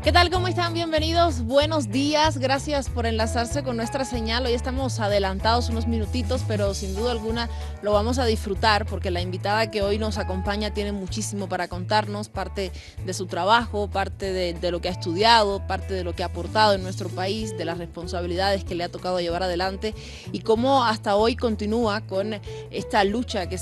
¿Qué tal? ¿Cómo están? Bienvenidos. Buenos días. Gracias por enlazarse con nuestra señal. Hoy estamos adelantados unos minutitos, pero sin duda alguna lo vamos a disfrutar porque la invitada que hoy nos acompaña tiene muchísimo para contarnos, parte de su trabajo, parte de lo que ha estudiado, parte de lo que ha aportado en nuestro país, de las responsabilidades que le ha tocado llevar adelante y cómo hasta hoy continúa con esta lucha que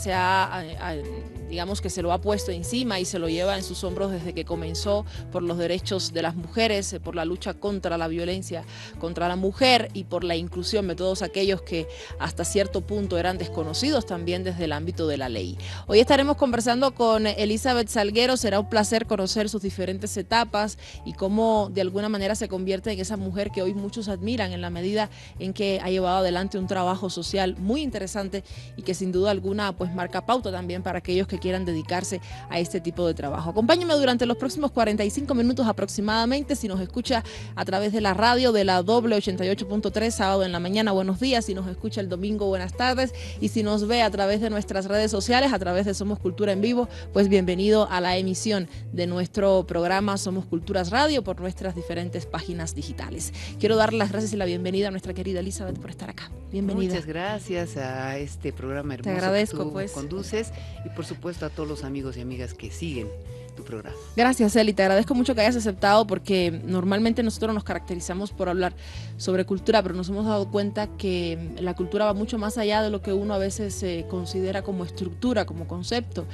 digamos que se lo ha puesto encima y se lo lleva en sus hombros desde que comenzó por los derechos de las mujeres, por la lucha contra la violencia contra la mujer y por la inclusión de todos aquellos que hasta cierto punto eran desconocidos también desde el ámbito de la ley. Hoy estaremos conversando con Elizabeth Salguero. Será un placer conocer sus diferentes etapas y cómo de alguna manera se convierte en esa mujer que hoy muchos admiran en la medida en que ha llevado adelante un trabajo social muy interesante y que sin duda alguna pues marca pauta también para aquellos que quieran dedicarse a este tipo de trabajo. Acompáñeme durante los próximos 45 minutos aproximadamente. Si nos escucha a través de la radio de la doble 88.3 sábado en la mañana, buenos días. Si nos escucha el domingo, buenas tardes. Y si nos ve a través de nuestras redes sociales, a través de Somos Cultura en Vivo, pues bienvenido a la emisión de nuestro programa Somos Culturas Radio por nuestras diferentes páginas digitales. Quiero dar las gracias y la bienvenida a nuestra querida Elizabeth por estar acá. Bienvenida. Muchas gracias a este programa hermoso. Te agradezco, que tú pues. conduces y por supuesto a todos los amigos y amigas que siguen tu programa. Gracias, Eli, te agradezco mucho que hayas aceptado porque normalmente nosotros nos caracterizamos por hablar sobre cultura, pero nos hemos dado cuenta que la cultura va mucho más allá de lo que uno a veces considera como estructura, como concepto,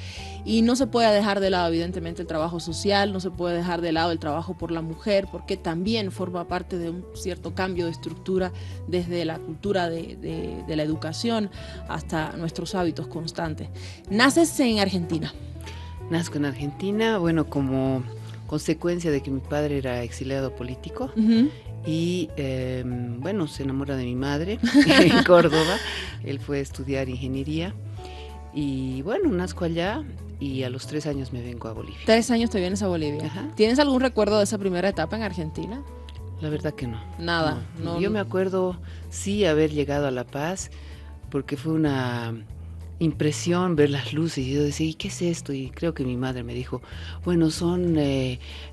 y no se puede dejar de lado evidentemente el trabajo social, no se puede dejar de lado el trabajo por la mujer, porque también forma parte de un cierto cambio de estructura desde la cultura de la educación hasta nuestros hábitos constantes. Naces en Argentina. Nazco en Argentina, bueno, como consecuencia de que mi padre era exiliado político y bueno, se enamora de mi madre en Córdoba. Él fue a estudiar ingeniería y bueno, nazco allá y a los 3 años me vengo a Bolivia. 3 años te vienes a Bolivia. Ajá. ¿Tienes algún recuerdo de esa primera etapa en Argentina? La verdad que no. Nada. No. Yo me acuerdo sí haber llegado a La Paz porque fue una impresión ver las luces y yo decía, ¿y qué es esto? Y creo que mi madre me dijo, bueno, son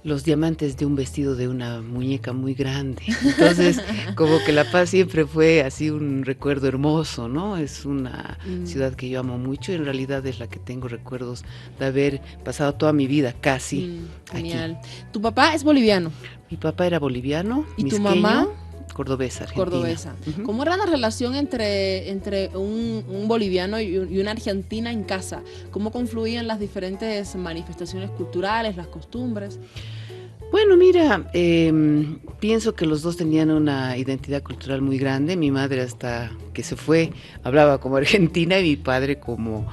los diamantes de un vestido de una muñeca muy grande. Entonces, como que La Paz siempre fue así un recuerdo hermoso, ¿no? Es una ciudad que yo amo mucho y en realidad es la que tengo recuerdos de haber pasado toda mi vida casi genial. aquí. ¿Tu papá es boliviano? Mi papá era boliviano. ¿Y misqueño, tu mamá? Cordobesa, Argentina. Cordobesa. ¿Cómo era la relación entre un boliviano y una argentina en casa? ¿Cómo confluían las diferentes manifestaciones culturales, las costumbres? Bueno, mira, pienso que los dos tenían una identidad cultural muy grande. Mi madre hasta que se fue hablaba como argentina y mi padre como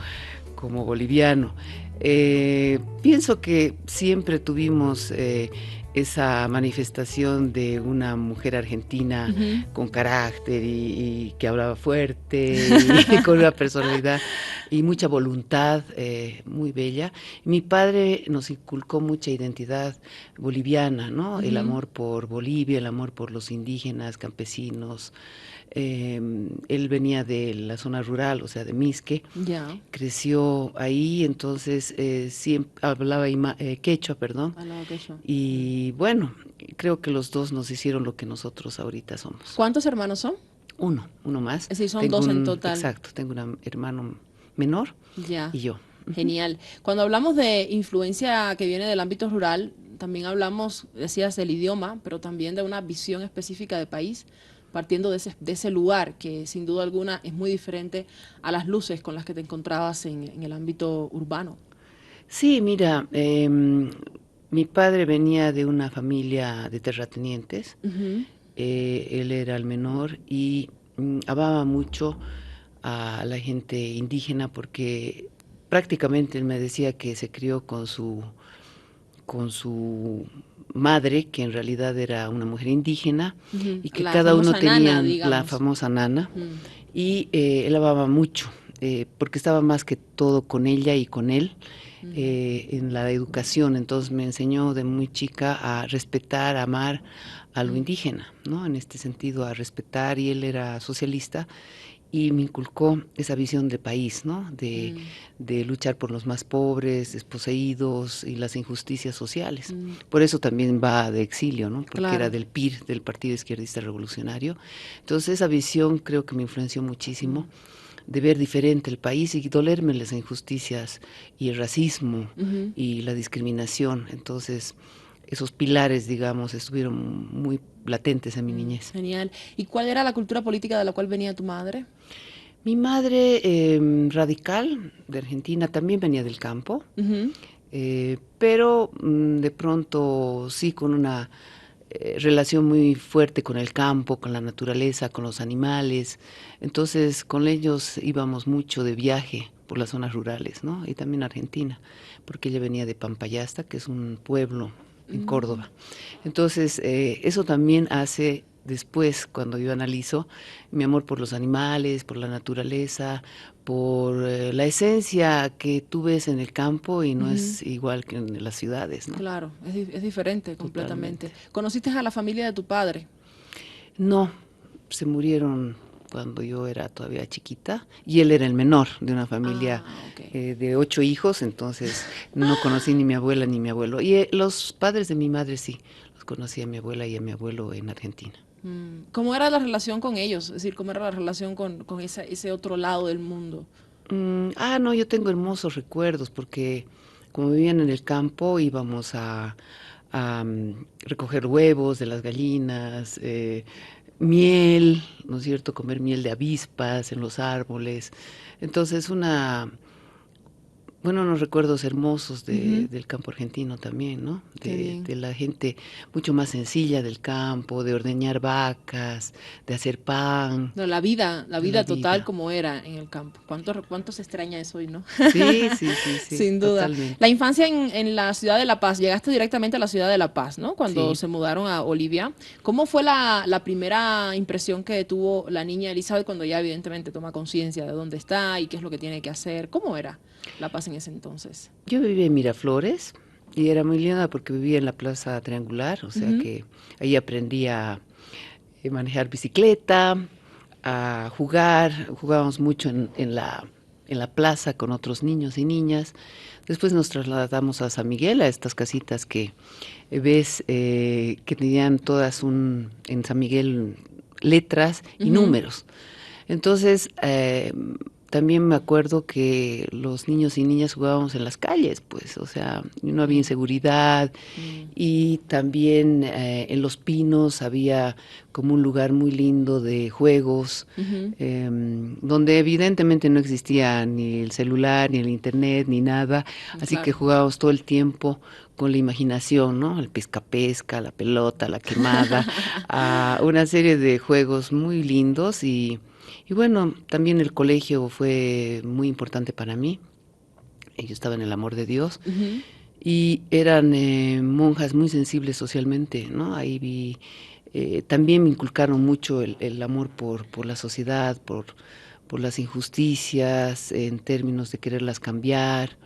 boliviano. Pienso que siempre tuvimos esa manifestación de una mujer argentina con carácter y que hablaba fuerte y con una personalidad y mucha voluntad muy bella. Mi padre nos inculcó mucha identidad boliviana, ¿no? El amor por Bolivia, el amor por los indígenas, campesinos. Él venía de la zona rural, o sea, de Misque, creció ahí, entonces siempre hablaba quechua, perdón. Y bueno, creo que los dos nos hicieron lo que nosotros ahorita somos. ¿Cuántos hermanos son? Uno más. Es decir, son dos en total. Exacto, tengo un hermano menor y yo. Genial. Cuando hablamos de influencia que viene del ámbito rural, también hablamos, decías, del idioma, pero también de una visión específica de país, partiendo de ese lugar que sin duda alguna es muy diferente a las luces con las que te encontrabas en el ámbito urbano. Sí, mira, mi padre venía de una familia de terratenientes, él era el menor y amaba mucho a la gente indígena porque prácticamente él me decía que se crió con su madre, que en realidad era una mujer indígena y que cada uno tenía la famosa nana y él amaba mucho porque estaba más que todo con ella y con él en la educación. Entonces me enseñó de muy chica a respetar, a amar a lo indígena, ¿no? En este sentido, a respetar, y él era socialista y me inculcó esa visión de país, ¿no? Mm, De luchar por los más pobres, desposeídos y las injusticias sociales. mm, Por eso también va de exilio, ¿no? Porque era claro. del PIR, del Partido Izquierdista Revolucionario. Entonces esa visión creo que me influenció Mm, muchísimo de ver diferente el país y dolerme las injusticias y el racismo ujú, y la discriminación. Entonces esos pilares, digamos, estuvieron muy latentes en mi niñez. genial. ¿Y cuál era la cultura política de la cual venía tu madre? Mi madre, radical de Argentina, también venía del campo, Ujú, pero de pronto sí con una relación muy fuerte con el campo, con la naturaleza, con los animales. Entonces con ellos íbamos mucho de viaje por las zonas rurales, ¿no? Y también Argentina, porque ella venía de Pampayasta, que es un pueblo en mm. Córdoba. Entonces, eso también hace después, cuando yo analizo, mi amor por los animales, por la naturaleza, por la esencia que tú ves en el campo y no Ujú, es igual que en las ciudades, ¿no? claro, es diferente Totalmente. completamente. ¿Conociste a la familia de tu padre? No, se murieron cuando yo era todavía chiquita y él era el menor de una familia Ah, ok. de 8 hijos, entonces no conocí ni mi abuela ni mi abuelo. Y los padres de mi madre sí, los conocí a mi abuela y a mi abuelo en Argentina. ¿Cómo era la relación con ellos? Es decir, ¿cómo era la relación con ese otro lado del mundo? No, yo tengo hermosos recuerdos porque como vivían en el campo íbamos a recoger huevos de las gallinas, miel, ¿no es cierto? Comer miel de avispas en los árboles. Entonces bueno, unos recuerdos hermosos Ujú, del campo argentino también, ¿no? qué bien. De la gente mucho más sencilla del campo, de ordeñar vacas, de hacer pan, No, la de la vida total vida. como era en el campo. ¿Cuánto se extraña eso hoy, no? Sí, sí, sí, sí, Sin duda. La totalmente. infancia en la ciudad de La Paz, llegaste directamente a la ciudad de La Paz, ¿no? Cuando Sí. se mudaron a Olivia. ¿Cómo fue la primera impresión que tuvo la niña Elizabeth cuando ya evidentemente toma conciencia de dónde está y qué es lo que tiene que hacer? ¿Cómo era La Paz en ese entonces? Yo vivía en Miraflores y era muy linda porque vivía en la Plaza Triangular, o sea Ujú, que ahí aprendí a manejar bicicleta, a jugar, jugábamos mucho en la plaza con otros niños y niñas. Después nos trasladamos a San Miguel, a estas casitas que ves que tenían todas en San Miguel letras y ujú, números. Entonces, también me acuerdo que los niños y niñas jugábamos en las calles, pues, o sea, no había bien. inseguridad Mm, y también en Los Pinos había como un lugar muy lindo de juegos, ujú, donde evidentemente no existía ni el celular, ni el internet, ni nada, así que claro. jugábamos todo el tiempo con la imaginación, ¿no? El pesca-pesca, la pelota, la quemada, a una serie de juegos muy lindos y bueno, también el colegio fue muy importante para mí. Yo estaba en el amor de Dios Ujú, y eran monjas muy sensibles socialmente, ¿no? Ahí vi, también me inculcaron mucho el amor por la sociedad, por las injusticias, en términos de quererlas cambiar.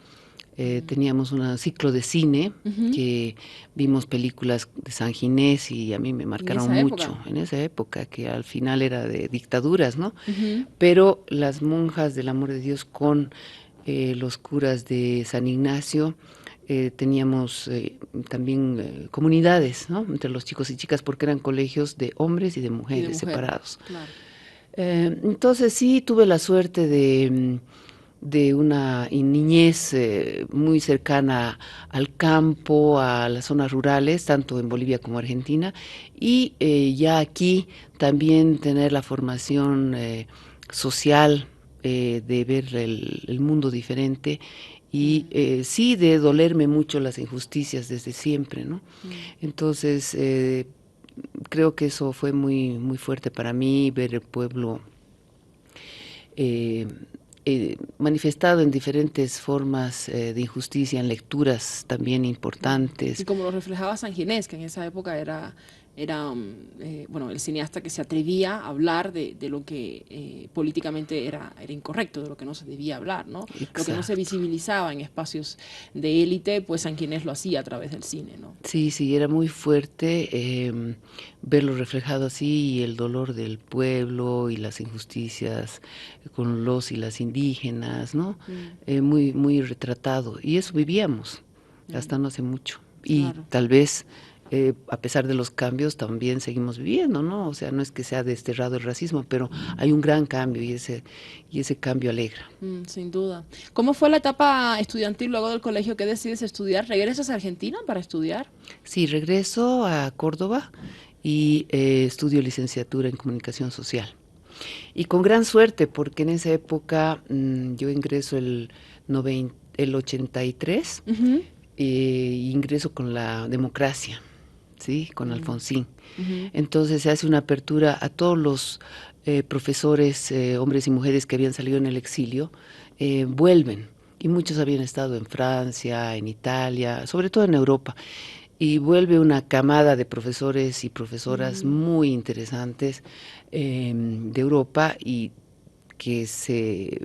Teníamos un ciclo de cine ujú. que vimos películas de San Ginés y a mí me En marcaron esa época. mucho en esa época, que al final era de dictaduras, ¿no? Ujú, Pero las monjas del amor de Dios con los curas de San Ignacio, teníamos también comunidades, ¿no? Entre los chicos y chicas, porque eran colegios de hombres y de y de mujeres mujeres, separados. claro. Entonces sí tuve la suerte de una niñez muy cercana al campo, a las zonas rurales, tanto en Bolivia como Argentina, y ya aquí también tener la formación social de ver el mundo diferente y sí de dolerme mucho las injusticias desde siempre, ¿no? Mm. Entonces, creo que eso fue muy, muy fuerte para mí, ver el pueblo eh, manifestado en diferentes formas de injusticia, en lecturas también Claro. Y importantes. como lo reflejaba San Ginés, que en esa época era era bueno, el cineasta que se atrevía a hablar de lo que políticamente era incorrecto, de lo que no se debía hablar, ¿no? Exacto. Lo que no se visibilizaba en espacios de élite, pues San Ginés lo hacía a través del cine, ¿no? Sí, sí, era muy fuerte verlo reflejado así, y el dolor del pueblo y las injusticias con los y las indígenas, ¿no? Muy, muy retratado. Y eso vivíamos hasta no hace mucho. Y Claro. tal vez, a pesar de los cambios, también seguimos viviendo, ¿no? O sea, no es que se ha desterrado el racismo, pero hay un gran cambio y ese cambio alegra. Sin duda. ¿Cómo fue la etapa estudiantil luego del colegio? ¿Qué decides estudiar? ¿Regresas a Argentina para estudiar? Sí, regreso a Córdoba y estudio licenciatura en comunicación social. Y con gran suerte, porque en esa época yo ingreso el 83, ingreso con la democracia, ¿sí? Con Alfonsín. Entonces se hace una apertura a todos los profesores, hombres y mujeres que habían salido en el exilio, vuelven. Y muchos habían estado en Francia, en Italia, sobre todo en Europa. Y vuelve una camada de profesores y profesoras muy interesantes de Europa, y que se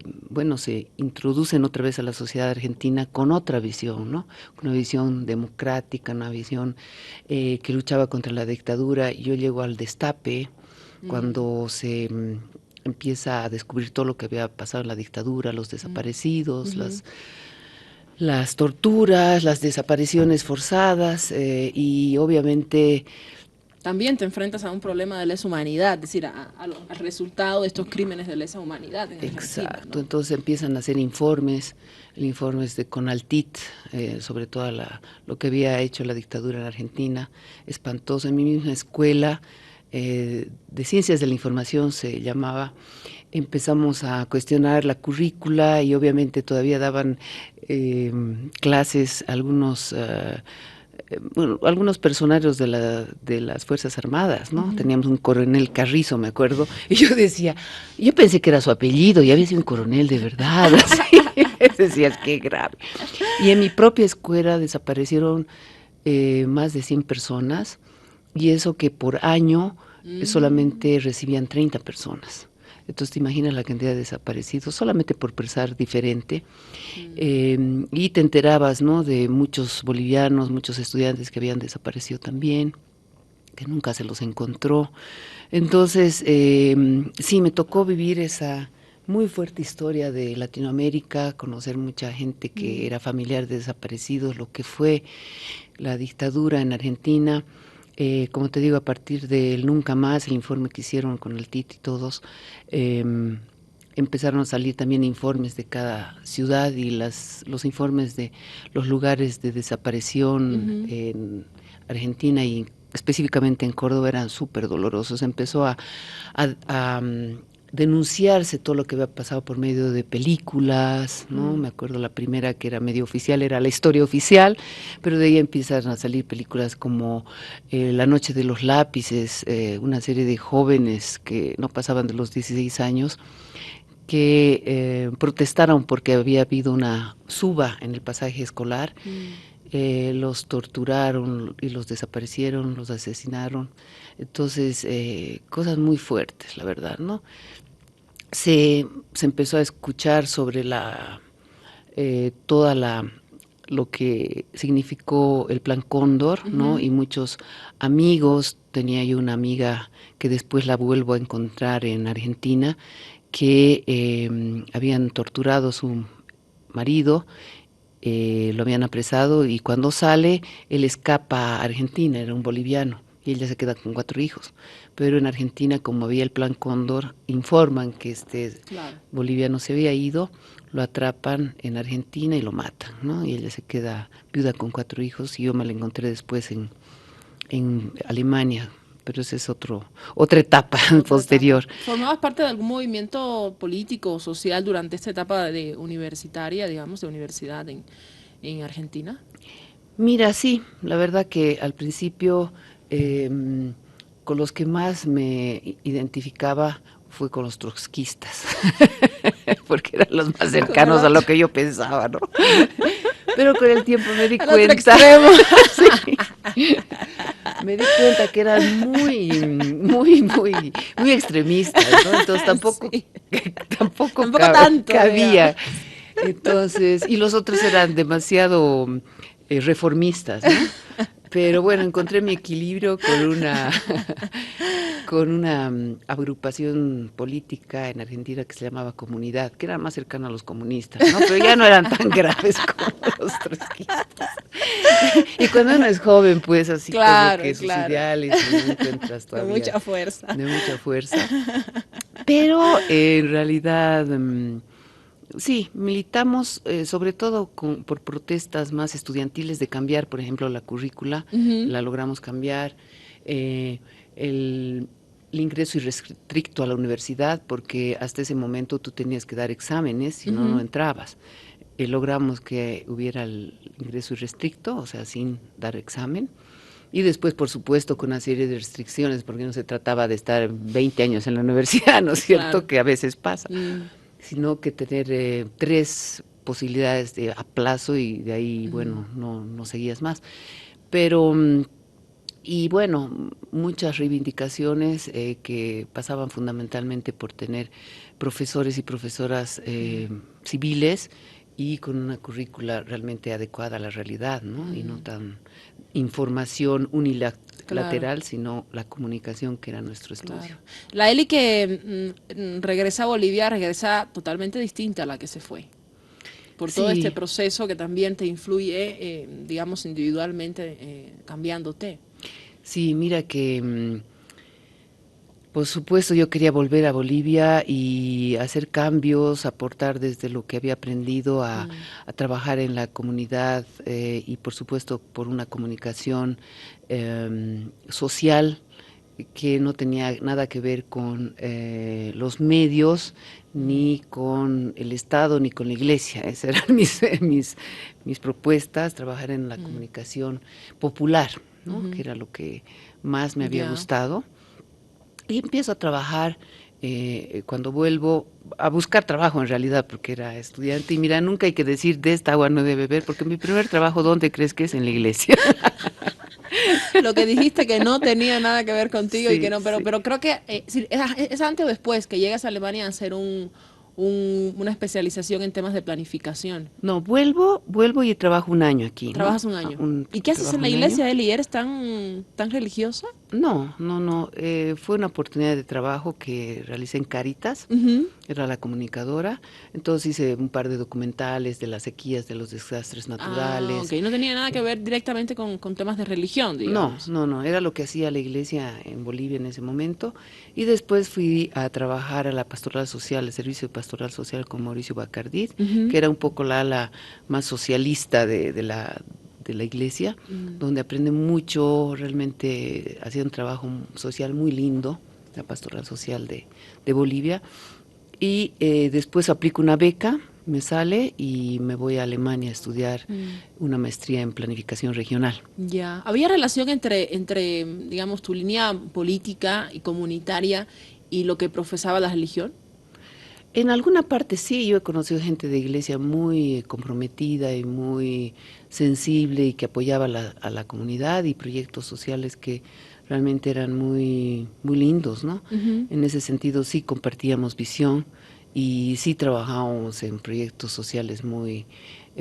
introducen otra vez a la sociedad argentina con otra visión, ¿no? Una visión democrática, una visión que luchaba contra la dictadura. Yo llego al Destape cuando se empieza a descubrir todo lo que había pasado en la dictadura, los desaparecidos, las torturas, las desapariciones forzadas, y obviamente... También te enfrentas a un problema de lesa humanidad, es decir, al resultado de estos crímenes de lesa humanidad en Argentina. Exacto, ¿no? entonces empiezan a hacer informes de Conaltit, sobre todo lo que había hecho la dictadura en Argentina, espantoso. En mi misma escuela de Ciencias de la Información se llamaba, empezamos a cuestionar la currícula, y obviamente todavía daban clases algunos personarios de las Fuerzas Armadas, ¿no? Teníamos un coronel Carrizo, me acuerdo, y yo decía, yo pensé que era su apellido, y había sido un coronel de verdad, así. Decías, qué grave. Y en mi propia escuela desaparecieron más de 100 personas, y eso que por año solamente recibían 30 personas. Entonces te imaginas la cantidad de desaparecidos solamente por pensar diferente. Y te enterabas, ¿no?, de muchos bolivianos, muchos estudiantes que habían desaparecido también, que nunca se los encontró. Entonces, sí, me tocó vivir esa muy fuerte historia de Latinoamérica, conocer mucha gente que era familiar de desaparecidos, lo que fue la dictadura en Argentina. Como te digo, a partir del Nunca Más, el informe que hicieron con el Titi y todos, empezaron a salir también informes de cada ciudad, y los informes de los lugares de desaparición en Argentina y específicamente en Córdoba eran súper dolorosos. Empezó a denunciarse todo lo que había pasado por medio de películas, ¿no? Me acuerdo la primera que era medio oficial, era La Historia Oficial, pero de ahí empiezan a salir películas como La Noche de los Lápices, una serie de jóvenes que no pasaban de los 16 años, que protestaron porque había habido una suba en el pasaje escolar. Los torturaron y los desaparecieron, los asesinaron. Entonces, cosas muy fuertes, la verdad, ¿no? Se empezó a escuchar sobre lo que significó el Plan Cóndor, ¿no? Y muchos amigos. Tenía yo una amiga que después la vuelvo a encontrar en Argentina, que habían torturado a su marido, lo habían apresado, y cuando sale, él escapa a Argentina, era un boliviano, y ella se queda con 4 hijos. Pero en Argentina, como había el Plan Cóndor, informan que boliviano se había ido, lo atrapan en Argentina y lo matan, ¿no? Y ella se queda viuda con 4 hijos, y yo me la encontré después en Alemania, pero esa es otra etapa posterior. ¿Formabas parte de algún movimiento político o social durante esta etapa de universitaria, digamos, de universidad en Argentina? Mira, sí, la verdad que al principio con los que más me identificaba fue con los trotskistas, porque eran los más cercanos a lo que yo pensaba, ¿no? Pero con el tiempo me di cuenta. Sí. me di cuenta que eran muy extremistas, ¿no? Entonces tampoco, Sí. tampoco, Tampoco tanto, cabía. digamos. Entonces, y los otros eran demasiado reformistas, ¿no? Pero bueno, encontré mi equilibrio con una con una agrupación política en Argentina que se llamaba Comunidad, que era más cercana a los comunistas, ¿no? Pero ya no eran tan graves como los trotskistas. Y cuando uno es joven, pues así como Claro, que sus claro. ideales no encuentras Con todavía mucha fuerza. de mucha fuerza. Pero en realidad, sí, militamos sobre todo por protestas más estudiantiles de cambiar, por ejemplo, la currícula, Ujú. la logramos cambiar. eh, el, el ingreso irrestricto a la universidad, porque hasta ese momento tú tenías que dar exámenes, si no, no Ujú. entrabas. Logramos que hubiera el ingreso irrestricto, o sea, sin dar examen. Y después, por supuesto, con una serie de restricciones, porque no se trataba de estar 20 años en la universidad, ¿no es cierto? Claro. Que a veces pasa, Mm, sino que tener 3 posibilidades de aplazo y de ahí, ujú. bueno, no seguías más. Pero, y bueno, muchas reivindicaciones que pasaban fundamentalmente por tener profesores y profesoras civiles y con una currícula realmente adecuada a la realidad, ¿no? Y no tan información Claro, unilateral, sino la comunicación que era nuestro estudio. claro. La Eli que regresa a Bolivia regresa totalmente distinta a la que se fue. Por todo este Sí, proceso que también te influye, digamos, individualmente, cambiándote. sí, mira que por supuesto, yo quería volver a Bolivia y hacer cambios, aportar desde lo que había aprendido Mm, a trabajar en la comunidad y, por supuesto, por una comunicación social que no tenía nada que ver con los medios, mm, ni con el Estado, ni con la Iglesia. Esas eran mis propuestas, trabajar en la mm, comunicación popular, ¿no? Que ujú. era lo que más me había Ya. gustado. Y empiezo a trabajar cuando vuelvo a buscar trabajo en realidad, porque era estudiante. Y mira, nunca hay que decir de esta agua no debe beber, porque mi primer trabajo, ¿dónde crees que es? En la iglesia. Lo que dijiste que no tenía nada que ver contigo y que Sí, no, sí. pero creo que sí, es antes o después que llegas a Alemania a hacer una especialización en temas de planificación. No, vuelvo y trabajo un año aquí, ¿no? Trabajas un año. Un, ¿Y qué haces en trabajo la un año. iglesia, Eli? ¿Eres tan religiosa? No. Fue una oportunidad de trabajo que realicé en Caritas. Ujú. Era la comunicadora. Entonces hice un par de documentales de las sequías, de los desastres Ah, ok. naturales. No tenía nada que ver directamente con temas de religión, No, digamos. era lo que hacía la iglesia en Bolivia en ese momento. Y después fui a trabajar a la pastoral social, el servicio de pastoral social con Mauricio Bacardí, Ujú. que era un poco la ala más socialista de la iglesia, Mm. donde aprende mucho, realmente hacía un trabajo social muy lindo, la pastoral social de Bolivia. Y después aplico una beca, me sale y me voy a Alemania a estudiar Mm. una maestría en planificación regional. Ya. ¿Había relación entre, digamos, tu línea política y comunitaria y lo que profesaba la religión? En alguna parte sí, yo he conocido gente de iglesia muy comprometida y muy sensible y que apoyaba a la comunidad y proyectos sociales que realmente eran muy lindos, ¿no? Ujú. En ese sentido sí compartíamos visión y sí trabajábamos en proyectos sociales muy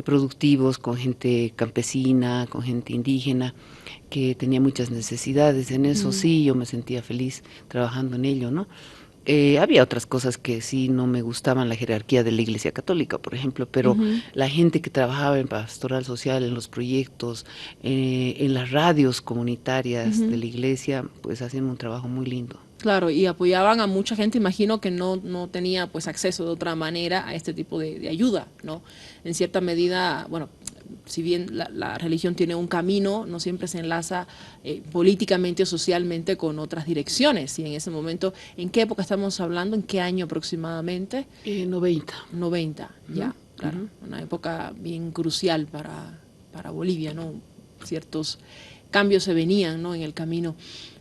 productivos con gente campesina, con gente indígena que tenía muchas necesidades. En eso Mm. sí yo me sentía feliz trabajando en ello, ¿no? Había otras cosas que sí no me gustaban, la jerarquía de la Iglesia Católica, por ejemplo, pero Ujú. la gente que trabajaba en pastoral social, en los proyectos, en las radios comunitarias de Ujú. la Iglesia, pues hacían un trabajo muy lindo. Claro, y apoyaban a mucha gente, imagino que no tenía pues acceso de otra manera a este tipo de ayuda, ¿no? En cierta medida, bueno, si bien la religión tiene un camino, no siempre se enlaza políticamente o socialmente con otras direcciones. Y en ese momento, ¿en qué época estamos hablando? ¿En qué año aproximadamente? 90. 90, Ujú, ya, claro. ujú. Una época bien crucial para Bolivia, ¿no? Ciertos cambios se venían, ¿no? En el camino.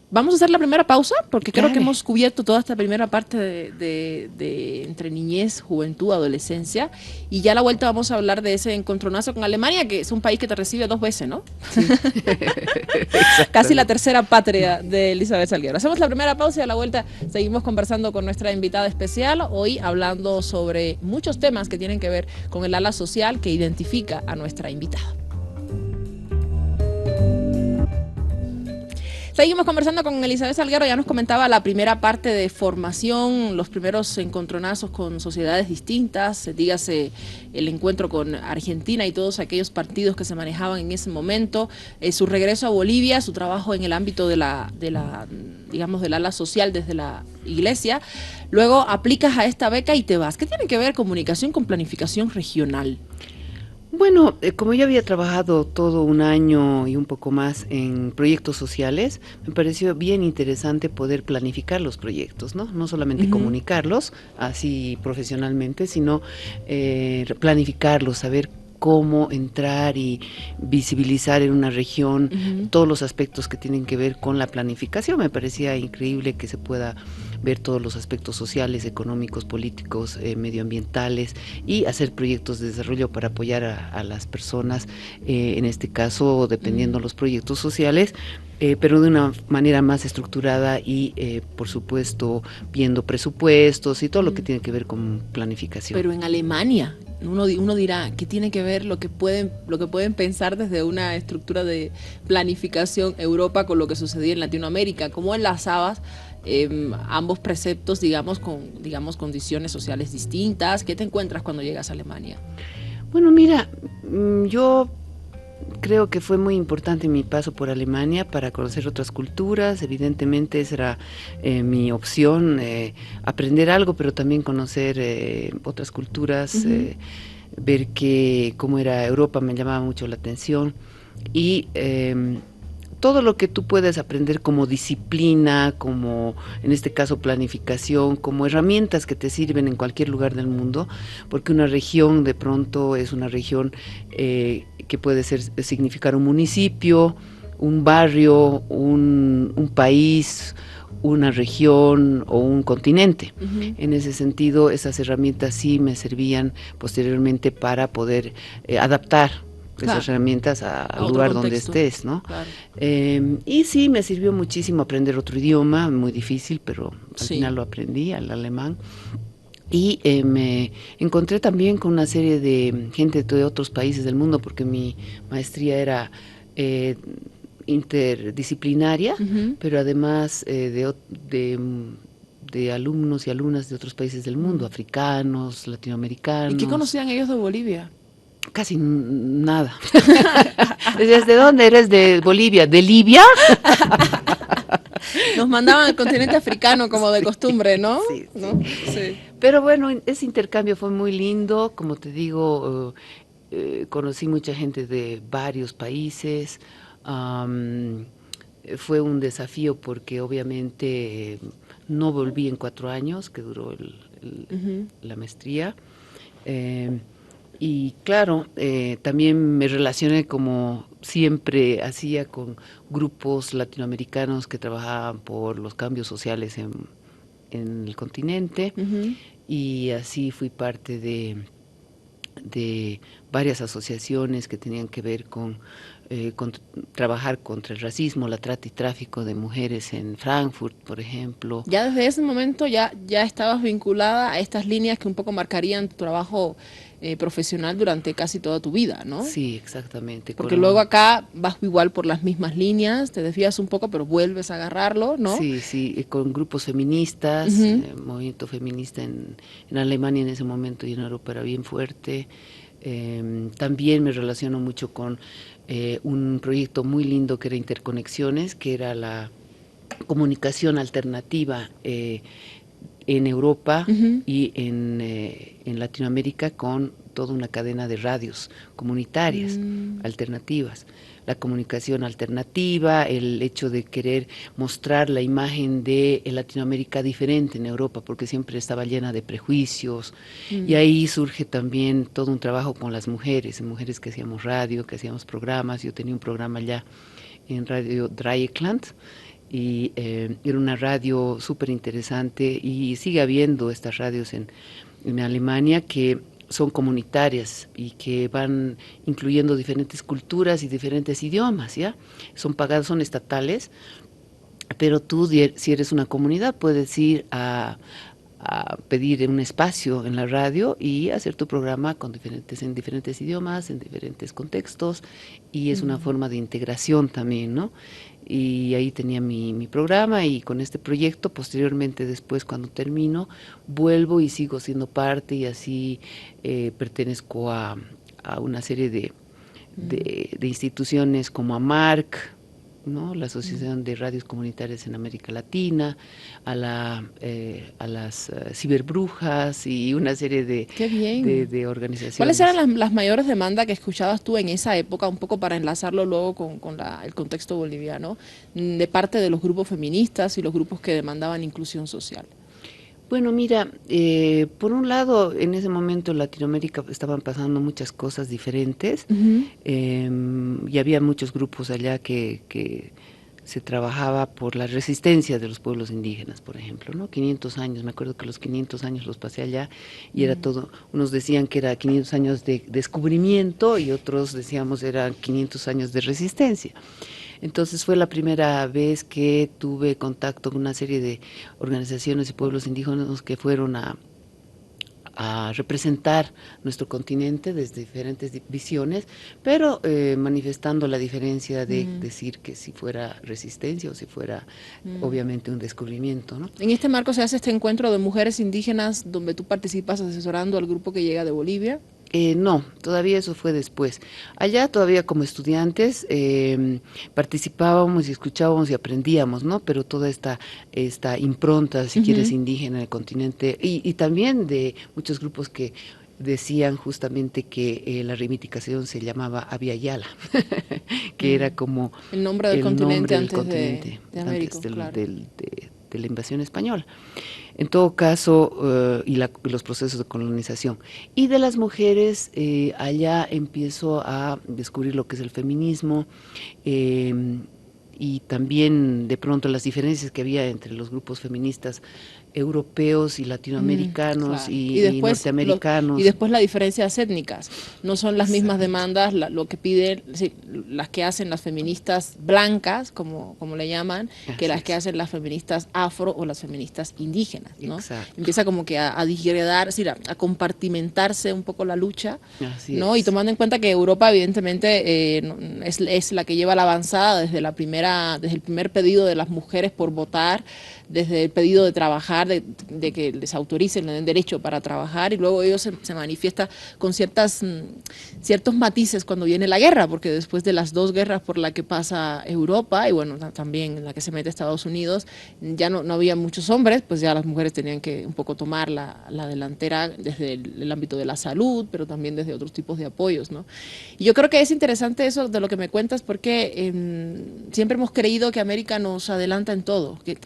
Vamos a hacer la primera pausa porque creo que Dale. hemos cubierto toda esta primera parte de entre niñez, juventud, adolescencia, y ya a la vuelta vamos a hablar de ese encontronazo con Alemania, que es un país que te recibe 2 veces, ¿no? Casi la tercera patria de Elizabeth Salguero. Hacemos la primera pausa y a la vuelta seguimos conversando con nuestra invitada especial, hoy hablando sobre muchos temas que tienen que ver con el ala social que identifica a nuestra invitada. Seguimos conversando con Elizabeth Salguero, ya nos comentaba la primera parte de formación, los primeros encontronazos con sociedades distintas, dígase el encuentro con Argentina y todos aquellos partidos que se manejaban en ese momento, su regreso a Bolivia, su trabajo en el ámbito digamos, del ala social desde la iglesia. Luego aplicas a esta beca y te vas. ¿Qué tiene que ver comunicación con planificación regional? Bueno, como yo había trabajado todo un año y un poco más en proyectos sociales, me pareció bien interesante poder planificar los proyectos, ¿no? No solamente comunicarlos así profesionalmente, sino planificarlos, saber cómo entrar y visibilizar en una región todos los aspectos que tienen que ver con la planificación. Me parecía increíble que se pueda ver todos los aspectos sociales, económicos, políticos, medioambientales y hacer proyectos de desarrollo para apoyar a las personas, en este caso dependiendo de los proyectos sociales, pero de una manera más estructurada y por supuesto viendo presupuestos y todo lo que tiene que ver con planificación. Pero en Alemania, uno dirá, ¿qué tiene que ver lo que pueden pensar desde una estructura de planificación Europa con lo que sucedía en Latinoamérica? ¿Cómo enlazabas ambos preceptos, digamos, con condiciones sociales distintas? ¿Qué te encuentras cuando llegas a Alemania? Bueno, mira, yo creo que fue muy importante mi paso por Alemania para conocer otras culturas. Evidentemente esa era mi opción, aprender algo, pero también conocer otras culturas, ver cómo era Europa me llamaba mucho la atención y todo lo que tú puedes aprender como disciplina, como en este caso planificación, como herramientas que te sirven en cualquier lugar del mundo, porque una región de pronto es una región que puede significar un municipio, un barrio, un país, una región o un continente. En ese sentido, esas herramientas sí me servían posteriormente para poder adaptar esas herramientas al lugar donde estés, ¿no? Claro. Y sí, me sirvió muchísimo aprender otro idioma, muy difícil, pero al final lo aprendí, al alemán. Y me encontré también con una serie de gente de otros países del mundo, porque mi maestría era interdisciplinaria, pero además de alumnos y alumnas de otros países del mundo, africanos, latinoamericanos. ¿Y qué conocían ellos de Bolivia? Casi nada. ¿Desde dónde eres? ¿De Bolivia? ¿De Libia? Nos mandaban al continente africano como de costumbre, ¿no? Sí, sí. ¿No? Sí. Pero bueno, ese intercambio fue muy lindo. Como te digo, conocí mucha gente de varios países. Fue un desafío porque obviamente no volví en 4 años, que duró la maestría. Y claro, también me relacioné como siempre hacía con grupos latinoamericanos que trabajaban por los cambios sociales en el continente, y así fui parte de varias asociaciones que tenían que ver con trabajar contra el racismo, la trata y tráfico de mujeres en Frankfurt, por ejemplo. Ya desde ese momento ya estabas vinculada a estas líneas que un poco marcarían tu trabajo profesional durante casi toda tu vida, ¿no? Sí, exactamente. Porque luego acá vas igual por las mismas líneas, te desvías un poco, pero vuelves a agarrarlo, ¿no? Sí, sí, con grupos feministas, movimiento feminista en Alemania en ese momento y en Europa era bien fuerte. También me relaciono mucho con un proyecto muy lindo que era Interconexiones, que era la comunicación alternativa en Europa y en Latinoamérica, con toda una cadena de radios comunitarias alternativas. La comunicación alternativa, el hecho de querer mostrar la imagen de Latinoamérica diferente en Europa, porque siempre estaba llena de prejuicios, y ahí surge también todo un trabajo con las mujeres que hacíamos radio, que hacíamos programas. Yo tenía un programa ya en Radio Dreieckland, y era una radio súper interesante, y sigue habiendo estas radios en Alemania que son comunitarias y que van incluyendo diferentes culturas y diferentes idiomas, ¿ya? Son pagadas, son estatales, pero tú, si eres una comunidad, puedes ir a pedir un espacio en la radio y hacer tu programa en diferentes idiomas, en diferentes contextos, y es una forma de integración también, ¿no? Y ahí tenía mi programa, y con este proyecto, posteriormente, después, cuando termino, vuelvo y sigo siendo parte, y así pertenezco a una serie de instituciones como AMARC, ¿no? La Asociación de Radios Comunitarias en América Latina, a las ciberbrujas, y una serie Qué bien. de organizaciones. ¿Cuáles eran las mayores demandas que escuchabas tú en esa época, un poco para enlazarlo luego con el contexto boliviano, de parte de los grupos feministas y los grupos que demandaban inclusión social? Bueno, mira, por un lado, en ese momento en Latinoamérica estaban pasando muchas cosas diferentes, y había muchos grupos allá que se trabajaba por la resistencia de los pueblos indígenas, por ejemplo, ¿no? 500 años, me acuerdo que los 500 años los pasé allá, y era todo, unos decían que era 500 años de descubrimiento, y otros decíamos eran 500 años de resistencia. Entonces fue la primera vez que tuve contacto con una serie de organizaciones y pueblos indígenas que fueron a representar nuestro continente desde diferentes visiones, pero manifestando la diferencia de decir que si fuera resistencia o si fuera obviamente un descubrimiento, ¿no? En este marco se hace este encuentro de mujeres indígenas donde tú participas asesorando al grupo que llega de Bolivia. No, todavía eso fue después. Allá todavía como estudiantes participábamos y escuchábamos y aprendíamos, ¿no? Pero toda esta impronta, si quieres, indígena en el continente, y también de muchos grupos que decían justamente que la reivindicación se llamaba Abya Yala, que era como el nombre del continente antes de América, antes claro. de la invasión española. En todo caso, y los procesos de colonización. Y de las mujeres, allá empiezo a descubrir lo que es el feminismo, y también de pronto las diferencias que había entre los grupos feministas europeos y latinoamericanos, claro. y después norteamericanos. Y después las diferencias étnicas. No son las mismas demandas lo que piden, las que hacen las feministas blancas, como le llaman, que las que hacen las feministas afro o las feministas indígenas, ¿no? Exacto. Empieza como que a disgredar, es decir, a compartimentarse un poco la lucha, ¿no? Es. Y tomando en cuenta que Europa evidentemente es la que lleva la avanzada desde el primer pedido de las mujeres por votar, desde el pedido de trabajar, de que les autoricen, le den derecho para trabajar, y luego ellos se manifiesta con ciertos matices cuando viene la guerra, porque después de las dos guerras por la que pasa Europa, y bueno, también en la que se mete Estados Unidos, ya no había muchos hombres, pues ya las mujeres tenían que un poco tomar la delantera desde el ámbito de la salud, pero también desde otros tipos de apoyos, ¿no? Y yo creo que es interesante eso de lo que me cuentas, porque siempre hemos creído que América nos adelanta en todo, que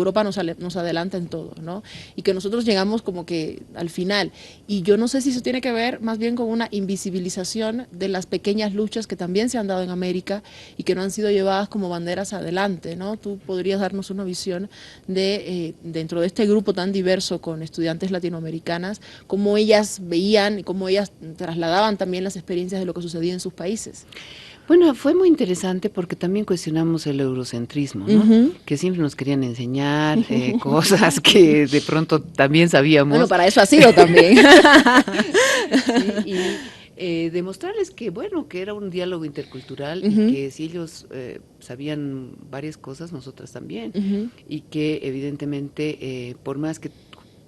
Europa nos adelanta en todo, ¿no? Y que nosotros llegamos como que al final. Y yo no sé si eso tiene que ver más bien con una invisibilización de las pequeñas luchas que también se han dado en América y que no han sido llevadas como banderas adelante, ¿no? Tú podrías darnos una visión de, dentro de este grupo tan diverso con estudiantes latinoamericanas, cómo ellas veían y cómo ellas trasladaban también las experiencias de lo que sucedía en sus países. Bueno, fue muy interesante porque también cuestionamos el eurocentrismo, ¿no? Que siempre nos querían enseñar cosas que de pronto también sabíamos. Bueno, para eso ha sido también. Sí, y demostrarles que, bueno, que era un diálogo intercultural, y que si ellos sabían varias cosas, nosotras también. Y que evidentemente, por más que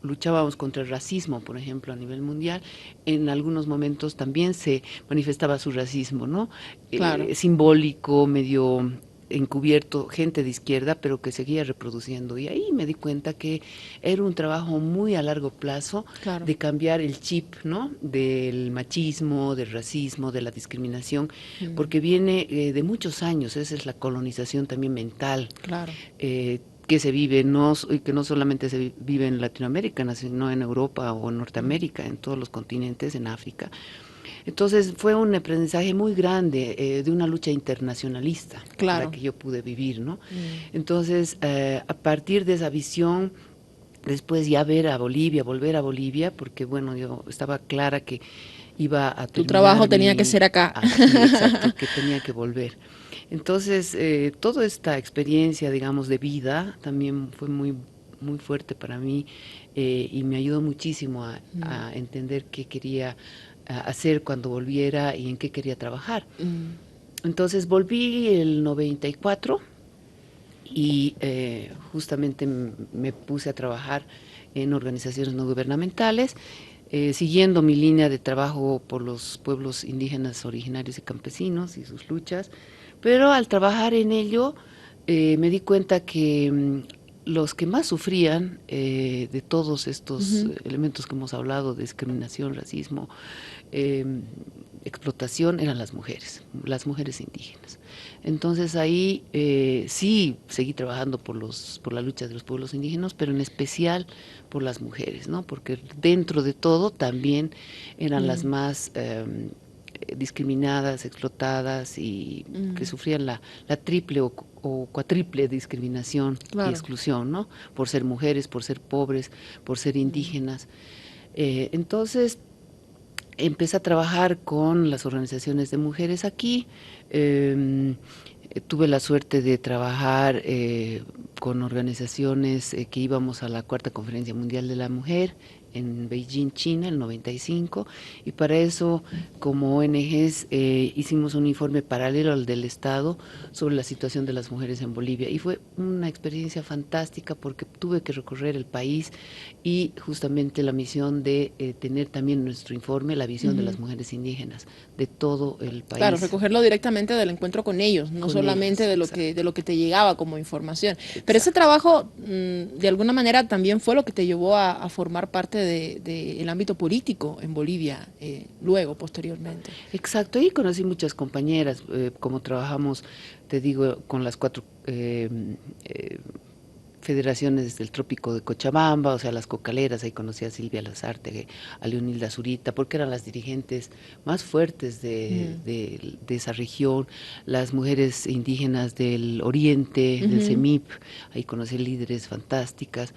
luchábamos contra el racismo, por ejemplo, a nivel mundial, en algunos momentos también se manifestaba su racismo, ¿no? Claro. Simbólico, medio encubierto, gente de izquierda, pero que seguía reproduciendo. Y ahí me di cuenta que era un trabajo muy a largo plazo, claro, de cambiar el chip, ¿no? Del machismo, del racismo, de la discriminación, porque viene de muchos años. Esa es la colonización también mental. Claro. Que se vive, que no solamente se vive en Latinoamérica, sino en Europa o en Norteamérica, en todos los continentes, en África. Entonces fue un aprendizaje muy grande de una lucha internacionalista, claro, la que yo pude vivir, ¿no? Entonces, a partir de esa visión, después ya ver a Bolivia, volver a Bolivia, porque bueno, yo estaba clara que iba a tu trabajo terminar tenía que ser acá. aquí, exacto, que tenía que volver. Entonces, toda esta experiencia, digamos, de vida también fue muy fuerte para mí y me ayudó muchísimo a entender qué quería hacer cuando volviera y en qué quería trabajar. Entonces volví el 94 y justamente me puse a trabajar en organizaciones no gubernamentales, siguiendo mi línea de trabajo por los pueblos indígenas originarios y campesinos y sus luchas, pero al trabajar en ello me di cuenta que los que más sufrían de todos estos elementos que hemos hablado, discriminación, racismo, eh, explotación, eran las mujeres indígenas. Entonces ahí sí seguí trabajando por la lucha de los pueblos indígenas, pero en especial por las mujeres, ¿no? Porque dentro de todo también eran las más discriminadas, explotadas y que sufrían la triple o cuatriple discriminación y Claro. exclusión, ¿no? Por ser mujeres, por ser pobres, por ser indígenas. Entonces, empecé a trabajar con las organizaciones de mujeres aquí. Tuve la suerte de trabajar con organizaciones que íbamos a la Cuarta Conferencia Mundial de la Mujer en Beijing, China, en el 95, y para eso, como ONGs, hicimos un informe paralelo al del Estado sobre la situación de las mujeres en Bolivia, y fue una experiencia fantástica porque tuve que recorrer el país y justamente la misión de tener también nuestro informe, la visión de las mujeres indígenas de todo el país. Claro, recogerlo directamente del encuentro con ellos, no con solamente ellos, de lo que te llegaba como información. Pero ese trabajo, de alguna manera, también fue lo que te llevó a formar parte del ámbito político en Bolivia, luego, posteriormente. Exacto, ahí conocí muchas compañeras, como trabajamos, te digo, con las cuatro federaciones del trópico de Cochabamba, o sea, las cocaleras, ahí conocí a Silvia Lazarte, a Leonilda Zurita, porque eran las dirigentes más fuertes de esa región, las mujeres indígenas del oriente, del CEMIP, ahí conocí líderes fantásticas.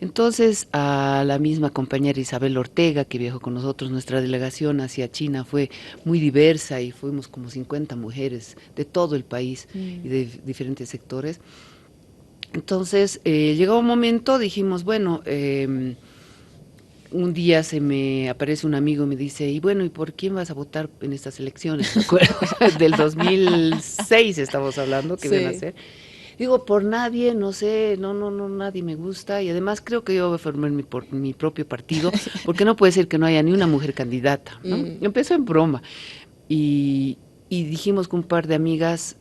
Entonces, a la misma compañera Isabel Ortega, que viajó con nosotros, nuestra delegación hacia China fue muy diversa y fuimos como 50 mujeres de todo el país y de diferentes sectores. Entonces, llegó un momento, dijimos, bueno, un día se me aparece un amigo y me dice, y bueno, ¿y por quién vas a votar en estas elecciones? ¿Me acuerdas? Del 2006 estamos hablando, que iban a ser. Digo, por nadie, no sé, no, nadie me gusta, y además creo que yo voy a formar mi propio partido, porque no puede ser que no haya ni una mujer candidata, ¿no? Empezó en broma, y dijimos con un par de amigas,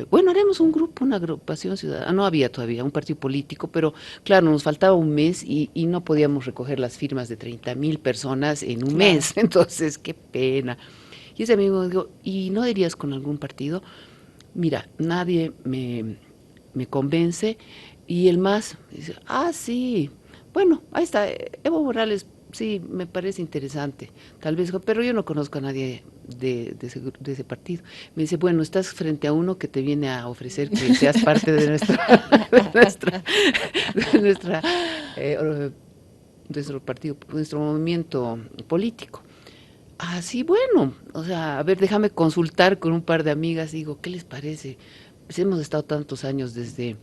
bueno, haremos un grupo, una agrupación ciudadana. No había todavía un partido político, pero claro, nos faltaba un mes y no podíamos recoger las firmas de 30,000 personas en un mes. Entonces, qué pena. Y ese amigo me dijo, ¿y no irías con algún partido? Mira, nadie me convence. Y el más dice, sí, bueno, ahí está, Evo Morales, sí, me parece interesante, tal vez, pero yo no conozco a nadie de ese partido. Me dice, bueno, estás frente a uno que te viene a ofrecer que seas parte de nuestro partido, nuestro movimiento político. Sí, bueno, o sea, a ver, déjame consultar con un par de amigas, digo, ¿qué les parece? Pues hemos estado tantos años desde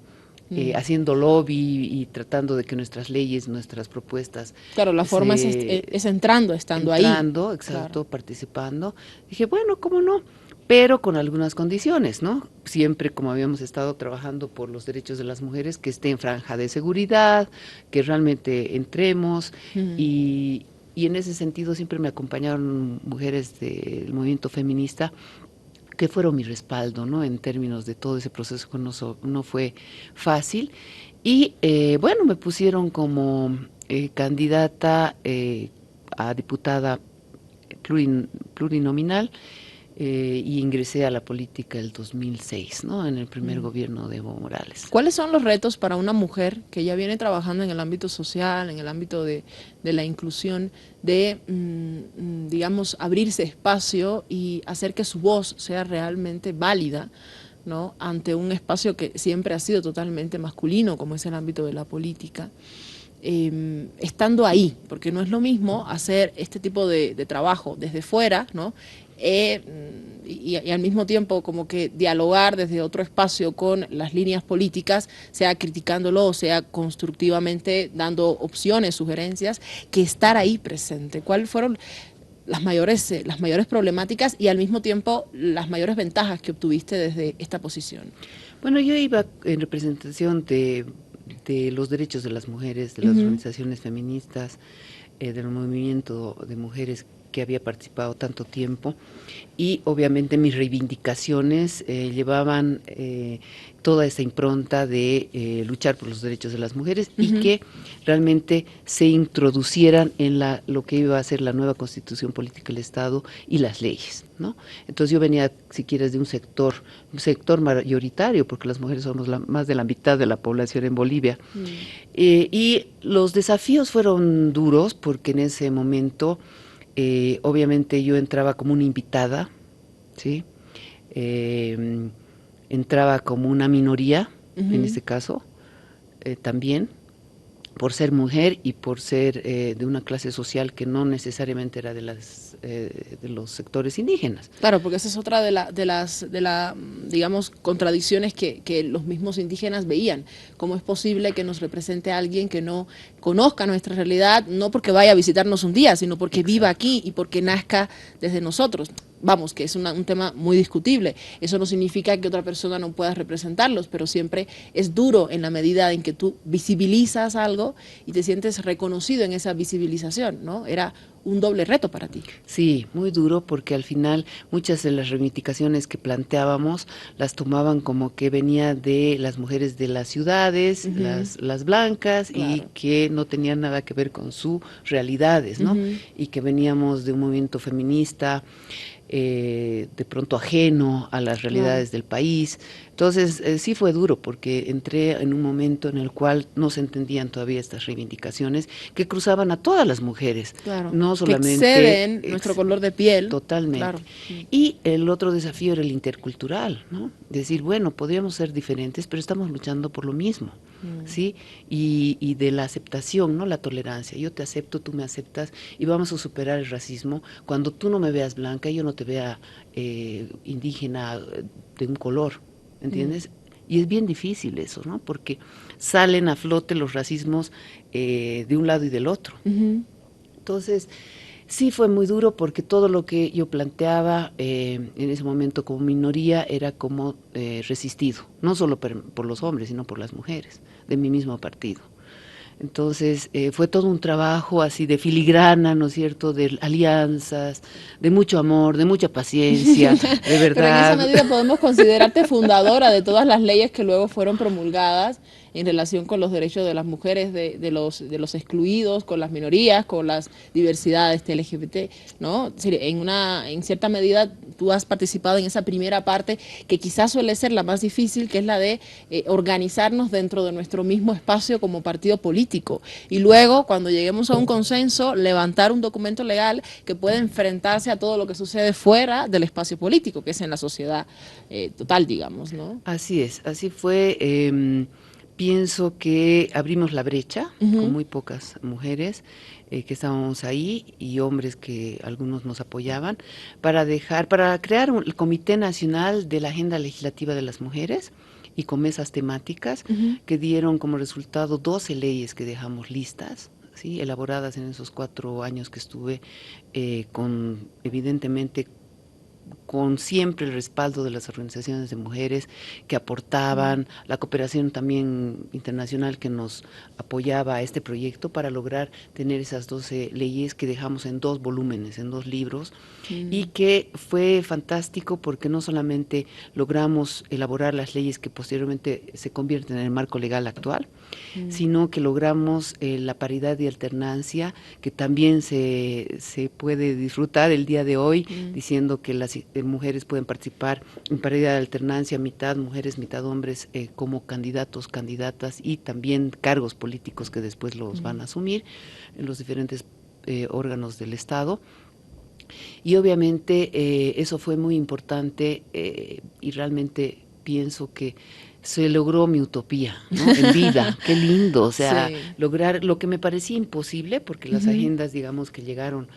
haciendo lobby y tratando de que nuestras leyes, nuestras propuestas... Claro, la forma es entrando, estando ahí. Entrando, exacto, claro. Participando. Dije, bueno, ¿cómo no? Pero con algunas condiciones, ¿no? Siempre, como habíamos estado trabajando por los derechos de las mujeres, que esté en franja de seguridad, que realmente entremos y en ese sentido siempre me acompañaron mujeres del movimiento feminista que fueron mi respaldo, ¿no? En términos de todo ese proceso que no fue fácil. Y bueno, me pusieron como candidata a diputada plurinominal y ingresé a la política el 2006, ¿no? En el primer gobierno de Evo Morales. ¿Cuáles son los retos para una mujer que ya viene trabajando en el ámbito social, en el ámbito de la inclusión, de, digamos, abrirse espacio y hacer que su voz sea realmente válida, ¿no? Ante un espacio que siempre ha sido totalmente masculino, como es el ámbito de la política? Estando ahí, porque no es lo mismo hacer este tipo de trabajo desde fuera, ¿no? Y al mismo tiempo como que dialogar desde otro espacio con las líneas políticas, sea criticándolo, sea constructivamente dando opciones, sugerencias, que estar ahí presente. ¿Cuáles fueron las mayores problemáticas y al mismo tiempo las mayores ventajas que obtuviste desde esta posición? Bueno, yo iba en representación de los derechos de las mujeres, de las organizaciones feministas, del movimiento de mujeres que había participado tanto tiempo, y obviamente mis reivindicaciones llevaban toda esta impronta de luchar por los derechos de las mujeres y que realmente se introducieran en lo que iba a ser la nueva Constitución Política del Estado y las leyes, ¿no? Entonces yo venía, si quieres, de un sector mayoritario, porque las mujeres somos más de la mitad de la población en Bolivia, y los desafíos fueron duros porque en ese momento obviamente yo entraba como una invitada, ¿sí? Entraba como una minoría, en este caso, también, por ser mujer y por ser de una clase social que no necesariamente era de los sectores indígenas. Claro, porque esa es otra de las digamos, contradicciones que los mismos indígenas veían. ¿Cómo es posible que nos represente a alguien que no conozca nuestra realidad, no porque vaya a visitarnos un día, sino porque viva aquí y porque nazca desde nosotros? Vamos, que es un tema muy discutible. Eso no significa que otra persona no pueda representarlos, pero siempre es duro en la medida en que tú visibilizas algo y te sientes reconocido en esa visibilización, ¿no? Era un doble reto para ti. Sí, muy duro, porque al final muchas de las reivindicaciones que planteábamos las tomaban como que venía de las mujeres de las ciudades, las blancas, claro, y que no tenían nada que ver con sus realidades, ¿no? Y que veníamos de un movimiento feminista de pronto ajeno a las realidades del país. Entonces sí fue duro, porque entré en un momento en el cual no se entendían todavía estas reivindicaciones que cruzaban a todas las mujeres, no solamente que exceden nuestro color de piel. Totalmente. Claro. Y el otro desafío era el intercultural, ¿no? Decir, bueno, podríamos ser diferentes, pero estamos luchando por lo mismo, ¿sí? Y de la aceptación, ¿no? La tolerancia. Yo te acepto, tú me aceptas, y vamos a superar el racismo cuando tú no me veas blanca y yo no te vea indígena de un color, ¿entiendes? Y es bien difícil eso, ¿no? Porque salen a flote los racismos de un lado y del otro. Entonces, sí fue muy duro, porque todo lo que yo planteaba en ese momento como minoría era como resistido, no solo por los hombres, sino por las mujeres de mi mismo partido. Entonces fue todo un trabajo así de filigrana, ¿no es cierto?, de alianzas, de mucho amor, de mucha paciencia, de verdad. Pero en esa medida podemos considerarte fundadora de todas las leyes que luego fueron promulgadas en relación con los derechos de las mujeres, de los excluidos, con las minorías, con las diversidades LGBT, ¿no? En cierta medida tú has participado en esa primera parte que quizás suele ser la más difícil, que es la de organizarnos dentro de nuestro mismo espacio como partido político, y luego cuando lleguemos a un consenso levantar un documento legal que pueda enfrentarse a todo lo que sucede fuera del espacio político, que es en la sociedad total, digamos, ¿no? Así es, así fue. Pienso que abrimos la brecha con muy pocas mujeres que estábamos ahí, y hombres que algunos nos apoyaban, para crear el Comité Nacional de la Agenda Legislativa de las Mujeres, y con mesas temáticas que dieron como resultado 12 leyes que dejamos listas, ¿sí?, elaboradas en esos 4 años que estuve, evidentemente con siempre el respaldo de las organizaciones de mujeres que aportaban, la cooperación también internacional que nos apoyaba a este proyecto, para lograr tener esas 12 leyes que dejamos en 2 volúmenes, en 2 libros, y que fue fantástico, porque no solamente logramos elaborar las leyes que posteriormente se convierten en el marco legal actual, sino que logramos la paridad y alternancia, que también se puede disfrutar el día de hoy, diciendo que mujeres pueden participar en paridad de alternancia, mitad mujeres, mitad hombres, como candidatos, candidatas y también cargos políticos que después los van a asumir en los diferentes órganos del Estado. Y obviamente eso fue muy importante y realmente pienso que se logró mi utopía, ¿no? En vida, qué lindo, o sea, sí, lograr lo que me parecía imposible, porque las agendas, digamos, que llegaron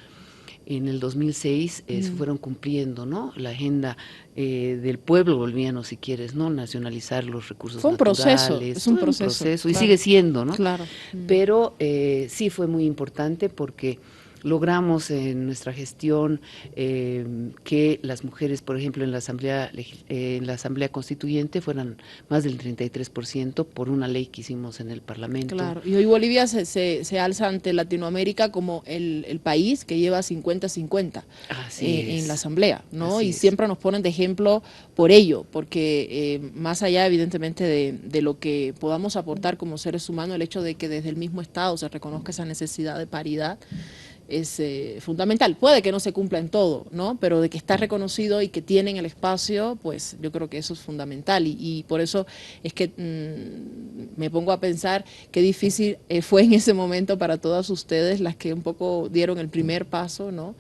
en el 2006 se fueron cumpliendo, ¿no? La agenda del pueblo boliviano, si quieres, ¿no? Nacionalizar los recursos naturales. Es un proceso, y claro, sigue siendo, ¿no? Claro. Pero sí fue muy importante porque logramos en nuestra gestión que las mujeres, por ejemplo, en la Asamblea Constituyente fueran más del 33% por una ley que hicimos en el Parlamento. Claro, y hoy Bolivia se alza ante Latinoamérica como el país que lleva 50-50 en la Asamblea, ¿no? Así y es. Siempre nos ponen de ejemplo por ello, porque más allá evidentemente de lo que podamos aportar como seres humanos, el hecho de que desde el mismo Estado se reconozca esa necesidad de paridad, es fundamental. Puede que no se cumpla en todo, ¿no? Pero de que está reconocido y que tienen el espacio, pues yo creo que eso es fundamental. Y por eso es que me pongo a pensar qué difícil fue en ese momento para todas ustedes, las que un poco dieron el primer paso, ¿no?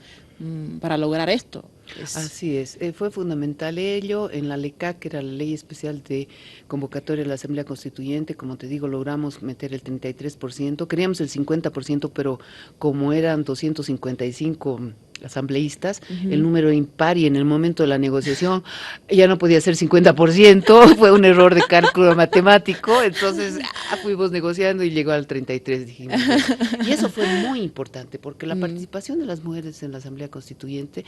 Para lograr esto. Así es, fue fundamental ello. En la LECAC, que era la Ley Especial de Convocatoria de la Asamblea Constituyente, como te digo, logramos meter el 33%, queríamos el 50%, pero como eran 255 asambleístas, el número impar, y en el momento de la negociación ya no podía ser 50%, fue un error de cálculo matemático, entonces fuimos negociando y llegó al 33, dijimos. Y eso fue muy importante, porque la participación de las mujeres en la Asamblea Constituyente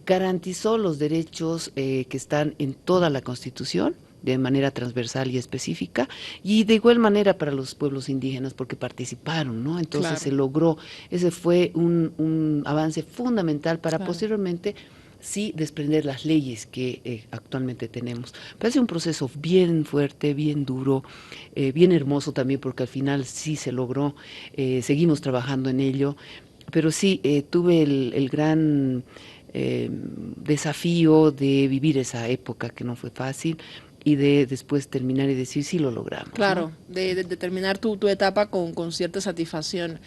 garantizó los derechos que están en toda la Constitución, de manera transversal y específica, y de igual manera para los pueblos indígenas, porque participaron, ¿no? Entonces se logró, ese fue un avance fundamental para posteriormente sí desprender las leyes que actualmente tenemos. Parece un proceso bien fuerte, bien duro, bien hermoso también, porque al final sí se logró, seguimos trabajando en ello, pero sí, tuve el gran desafío de vivir esa época que no fue fácil, y de después terminar y decir sí lo logramos. Claro, ¿no? de terminar tu etapa con cierta satisfacción.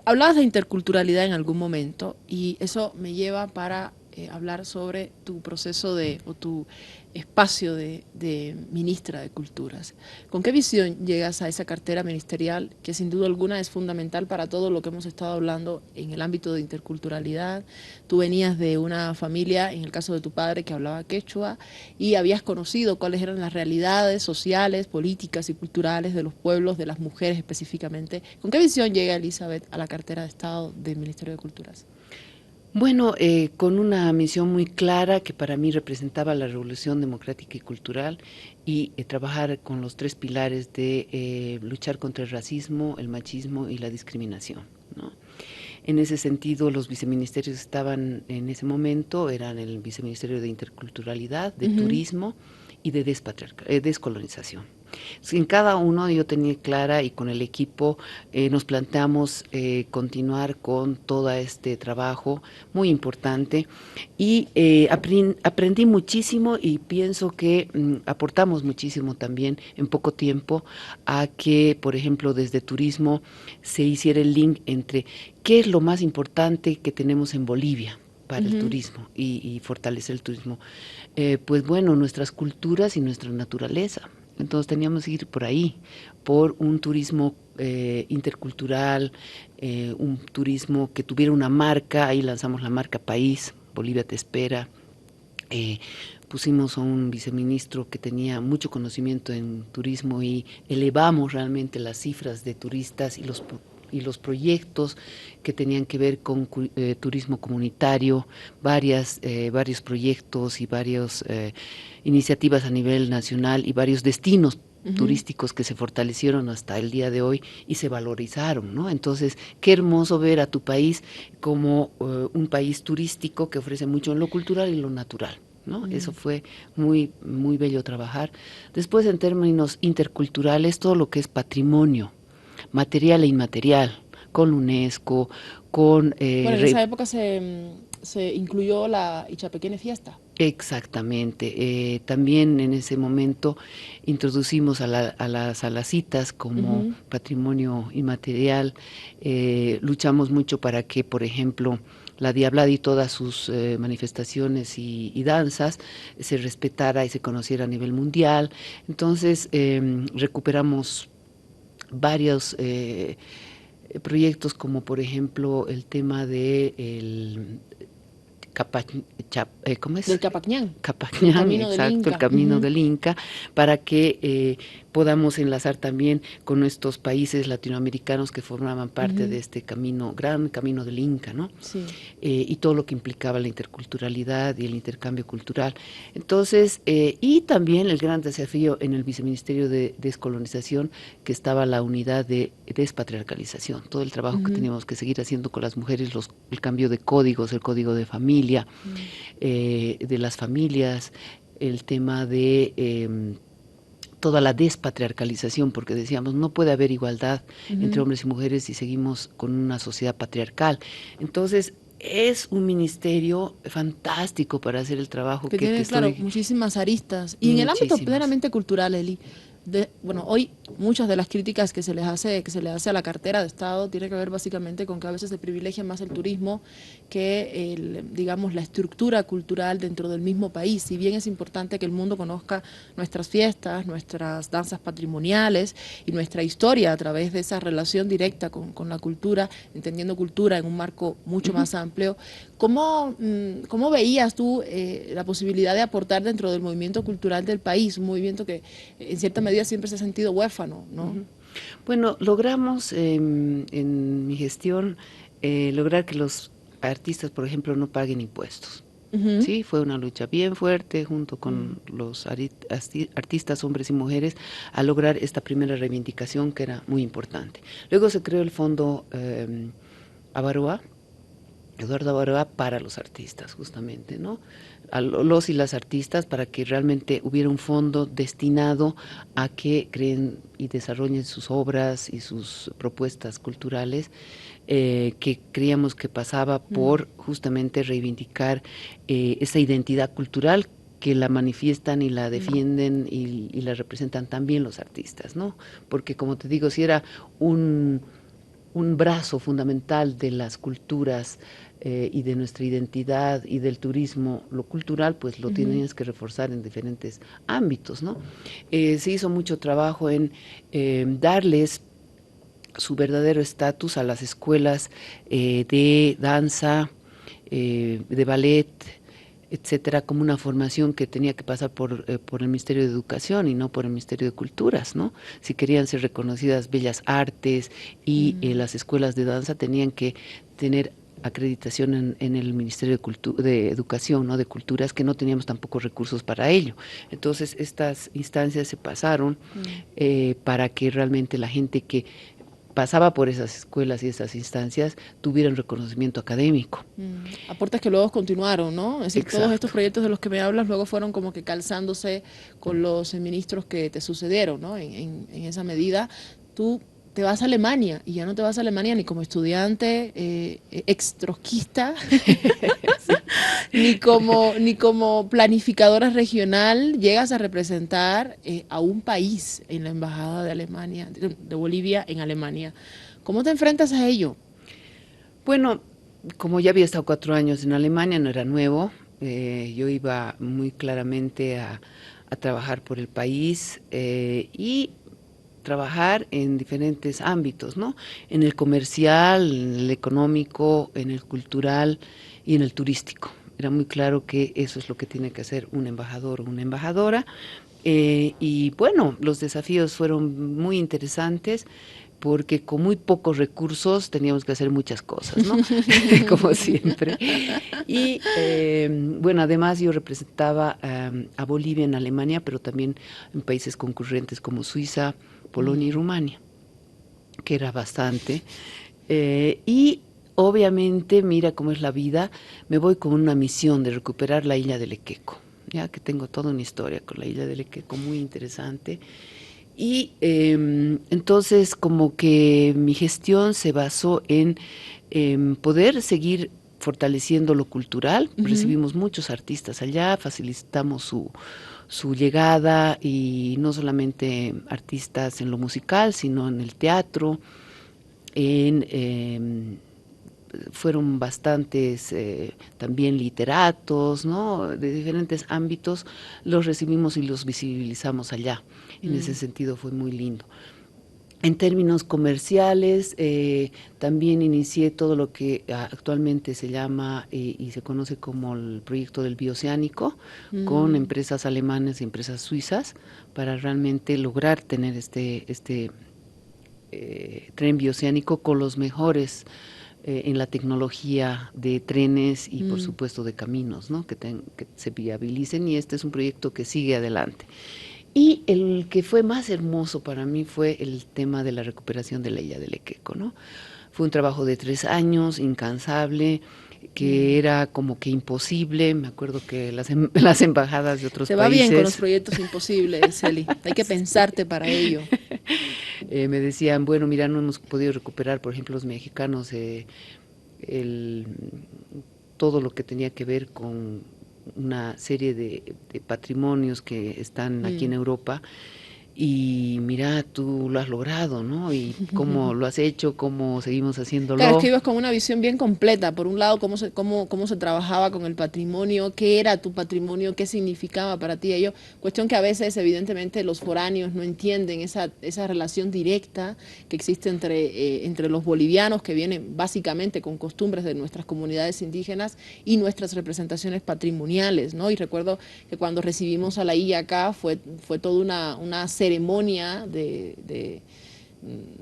Hablabas de interculturalidad en algún momento y eso me lleva para hablar sobre tu proceso o tu espacio de ministra de Culturas. ¿Con qué visión llegas a esa cartera ministerial que sin duda alguna es fundamental para todo lo que hemos estado hablando en el ámbito de interculturalidad? Tú venías de una familia, en el caso de tu padre, que hablaba quechua y habías conocido cuáles eran las realidades sociales, políticas y culturales de los pueblos, de las mujeres específicamente. ¿Con qué visión llega Elizabeth a la cartera de Estado del Ministerio de Culturas? Bueno, con una misión muy clara que para mí representaba la revolución democrática y cultural y trabajar con los 3 pilares de luchar contra el racismo, el machismo y la discriminación, ¿no? En ese sentido, los viceministerios estaban en ese momento, eran el viceministerio de Interculturalidad, de Turismo y de descolonización. En cada uno yo tenía clara y con el equipo nos planteamos continuar con todo este trabajo muy importante y aprendí muchísimo y pienso que aportamos muchísimo también en poco tiempo a que, por ejemplo, desde turismo se hiciera el link entre qué es lo más importante que tenemos en Bolivia para el turismo y fortalecer el turismo. Pues bueno, nuestras culturas y nuestra naturaleza. Entonces teníamos que ir por ahí, por un turismo intercultural, un turismo que tuviera una marca. Ahí lanzamos la marca País, Bolivia te espera. Pusimos a un viceministro que tenía mucho conocimiento en turismo y elevamos realmente las cifras de turistas y los proyectos que tenían que ver con turismo comunitario, varios proyectos y varias iniciativas a nivel nacional y varios destinos turísticos que se fortalecieron hasta el día de hoy y se valorizaron, ¿no? Entonces, qué hermoso ver a tu país como un país turístico que ofrece mucho en lo cultural y lo natural, ¿no? Eso fue muy, muy bello trabajar. Después, en términos interculturales, todo lo que es patrimonio material e inmaterial, con UNESCO, con... Bueno, en esa época se se incluyó la Ichapequene Fiesta. Exactamente. También en ese momento introducimos a las alacitas como patrimonio inmaterial. Luchamos mucho para que, por ejemplo, la Diablada y todas sus manifestaciones y danzas se respetara y se conociera a nivel mundial. Entonces, recuperamos varios proyectos, como por ejemplo el tema de ¿cómo es? Del Capacñán. Capacñán, El camino exacto, del Inca. el camino del Inca, para que podamos enlazar también con estos países latinoamericanos que formaban parte de este camino, gran camino del Inca, ¿no? Sí. Y todo lo que implicaba la interculturalidad y el intercambio cultural. Entonces, y también el gran desafío en el Viceministerio de Descolonización, que estaba la unidad de despatriarcalización, todo el trabajo que teníamos que seguir haciendo con las mujeres, el cambio de códigos, el código de familia, de las familias, el tema de toda la despatriarcalización, porque decíamos, no puede haber igualdad entre hombres y mujeres si seguimos con una sociedad patriarcal. Entonces, es un ministerio fantástico para hacer el trabajo que tiene, claro, muchísimas aristas. Y en el ámbito plenamente cultural, Eli, bueno, hoy muchas de las críticas que se le hace a la cartera de Estado tiene que ver básicamente con que a veces se privilegia más el turismo que digamos, la estructura cultural dentro del mismo país. Si bien es importante que el mundo conozca nuestras fiestas, nuestras danzas patrimoniales y nuestra historia a través de esa relación directa con la cultura, entendiendo cultura en un marco mucho más amplio, ¿cómo veías tú la posibilidad de aportar dentro del movimiento cultural del país? Un movimiento que en cierta medida siempre se ha sentido huérfano, ¿no? Bueno, logramos en mi gestión lograr que los artistas, por ejemplo, no paguen impuestos. Sí, fue una lucha bien fuerte junto con los artistas, hombres y mujeres, a lograr esta primera reivindicación que era muy importante. Luego se creó el Fondo Avaroa, Eduardo Avaroa, para los artistas, justamente, ¿no? A los y las artistas, para que realmente hubiera un fondo destinado a que creen y desarrollen sus obras y sus propuestas culturales, que creíamos que pasaba por justamente reivindicar esa identidad cultural que la manifiestan y la defienden y la representan también los artistas, ¿no? Porque, como te digo, si era un brazo fundamental de las culturas y de nuestra identidad y del turismo, lo cultural, pues lo tienes que reforzar en diferentes ámbitos, ¿no? Se hizo mucho trabajo en darles su verdadero estatus a las escuelas de danza, de ballet, etcétera, como una formación que tenía que pasar por el Ministerio de Educación y no por el Ministerio de Culturas, ¿no? Si querían ser reconocidas bellas artes y las escuelas de danza tenían que tener acreditación en el Ministerio de Educación, ¿no? De Culturas, que no teníamos tampoco recursos para ello. Entonces, estas instancias se pasaron para que realmente la gente que pasaba por esas escuelas y esas instancias tuvieran reconocimiento académico. Aportes que luego continuaron, ¿no? Es decir, Exacto. Todos estos proyectos de los que me hablas luego fueron como que calzándose con los ministros que te sucedieron, ¿no? En esa medida, tú te vas a Alemania y ya no te vas a Alemania ni como estudiante extrotskista, ni como planificadora regional, llegas a representar a un país en la embajada de Alemania, de Bolivia en Alemania. ¿Cómo te enfrentas a ello? Bueno, como ya había estado 4 años en Alemania, no era nuevo. Yo iba muy claramente a trabajar por el país y trabajar en diferentes ámbitos, ¿no? En el comercial, en el económico, en el cultural y en el turístico. Era muy claro que eso es lo que tiene que hacer un embajador o una embajadora. Y bueno, los desafíos fueron muy interesantes porque con muy pocos recursos teníamos que hacer muchas cosas, ¿no? Como siempre. Y bueno, además yo representaba a Bolivia en Alemania, pero también en países concurrentes como Suiza, Polonia y Rumania, que era bastante. Y obviamente, mira cómo es la vida, me voy con una misión de recuperar la isla de Lequeco, ya que tengo toda una historia con la isla de Lequeco muy interesante. Y entonces como que mi gestión se basó en poder seguir fortaleciendo lo cultural. Recibimos muchos artistas allá, facilitamos su llegada, y no solamente artistas en lo musical, sino en el teatro, fueron bastantes también literatos, ¿no?, de diferentes ámbitos, los recibimos y los visibilizamos allá. En ese sentido fue muy lindo. En términos comerciales, también inicié todo lo que actualmente se llama y se conoce como el proyecto del bioceánico, con empresas alemanas y empresas suizas, para realmente lograr tener este tren bioceánico con los mejores en la tecnología de trenes y por supuesto de caminos, ¿no?, que se viabilicen, y este es un proyecto que sigue adelante. Y el que fue más hermoso para mí fue el tema de la recuperación de la Illa del Equeco, ¿no? Fue un trabajo de 3 años, incansable, que era como que imposible. Me acuerdo que las embajadas de otros países... Te va bien con los proyectos imposibles, Celi. Hay que pensarte para ello. Me decían, bueno, mira, no hemos podido recuperar, por ejemplo, los mexicanos, todo lo que tenía que ver con una serie de patrimonios que están aquí en Europa, y mira, tú lo has logrado, ¿no? Y cómo lo has hecho, cómo seguimos haciéndolo. Claro, es que ibas con una visión bien completa. Por un lado, cómo se trabajaba con el patrimonio, qué era tu patrimonio, qué significaba para ti ello. Cuestión que a veces, evidentemente, los foráneos no entienden esa relación directa que existe entre los bolivianos, que vienen básicamente con costumbres de nuestras comunidades indígenas, y nuestras representaciones patrimoniales, ¿no? Y recuerdo que cuando recibimos a la Illa acá fue toda una ceremonia de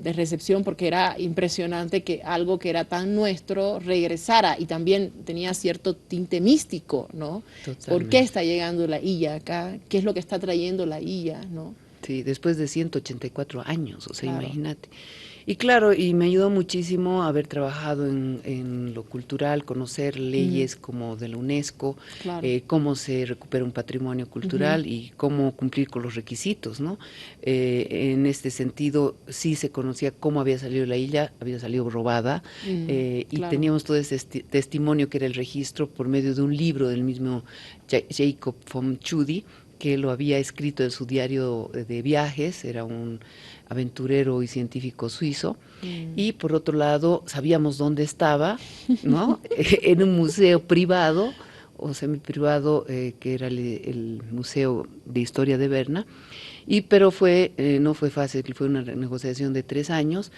recepción, porque era impresionante que algo que era tan nuestro regresara, y también tenía cierto tinte místico, ¿no? Totalmente. ¿Por qué está llegando la Illa acá? ¿Qué es lo que está trayendo la Illa, no? Sí, después de 184 años, o sea, Claro. Imagínate. Y claro, y me ayudó muchísimo haber trabajado en lo cultural, conocer leyes como de la UNESCO, Claro. cómo se recupera un patrimonio cultural y cómo cumplir con los requisitos, ¿no? En este sentido, sí se conocía cómo había salido la Illa, había salido robada, y claro. teníamos todo ese testimonio que era el registro por medio de un libro del mismo Jacob von Tschudi, que lo había escrito en su diario de viajes. Era un aventurero y científico suizo, y por otro lado sabíamos dónde estaba, ¿no? En un museo privado o semiprivado, que era el Museo de Historia de Berna, pero no fue fácil, fue una negociación de 3 años,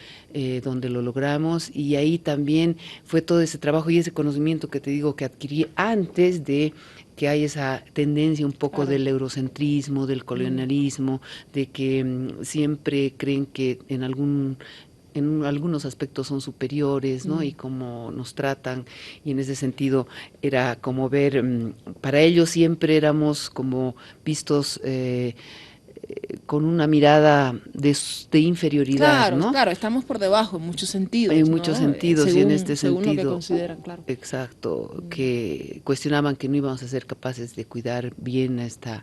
donde lo logramos, y ahí también fue todo ese trabajo y ese conocimiento que te digo que adquirí antes de que hay esa tendencia un poco del eurocentrismo, del colonialismo, de que siempre creen que en algunos aspectos son superiores, ¿no? Y cómo nos tratan, y en ese sentido era como ver, para ellos siempre éramos como vistos con una mirada de inferioridad, claro, ¿no? Claro, estamos por debajo en muchos sentidos. En muchos sentidos, y en este según sentido, lo que consideran, claro. Exacto, que cuestionaban que no íbamos a ser capaces de cuidar bien este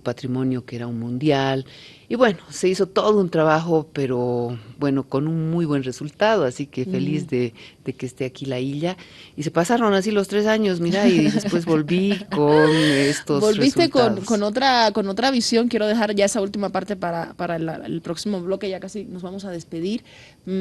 patrimonio que era un mundial. Y bueno, se hizo todo un trabajo, pero bueno, con un muy buen resultado, así que feliz de que esté aquí la Illa. Y se pasaron así los 3 años, mira, y después volví con estos Volviste resultados. con otra visión. Quiero dejar ya esa última parte para el próximo bloque, ya casi nos vamos a despedir,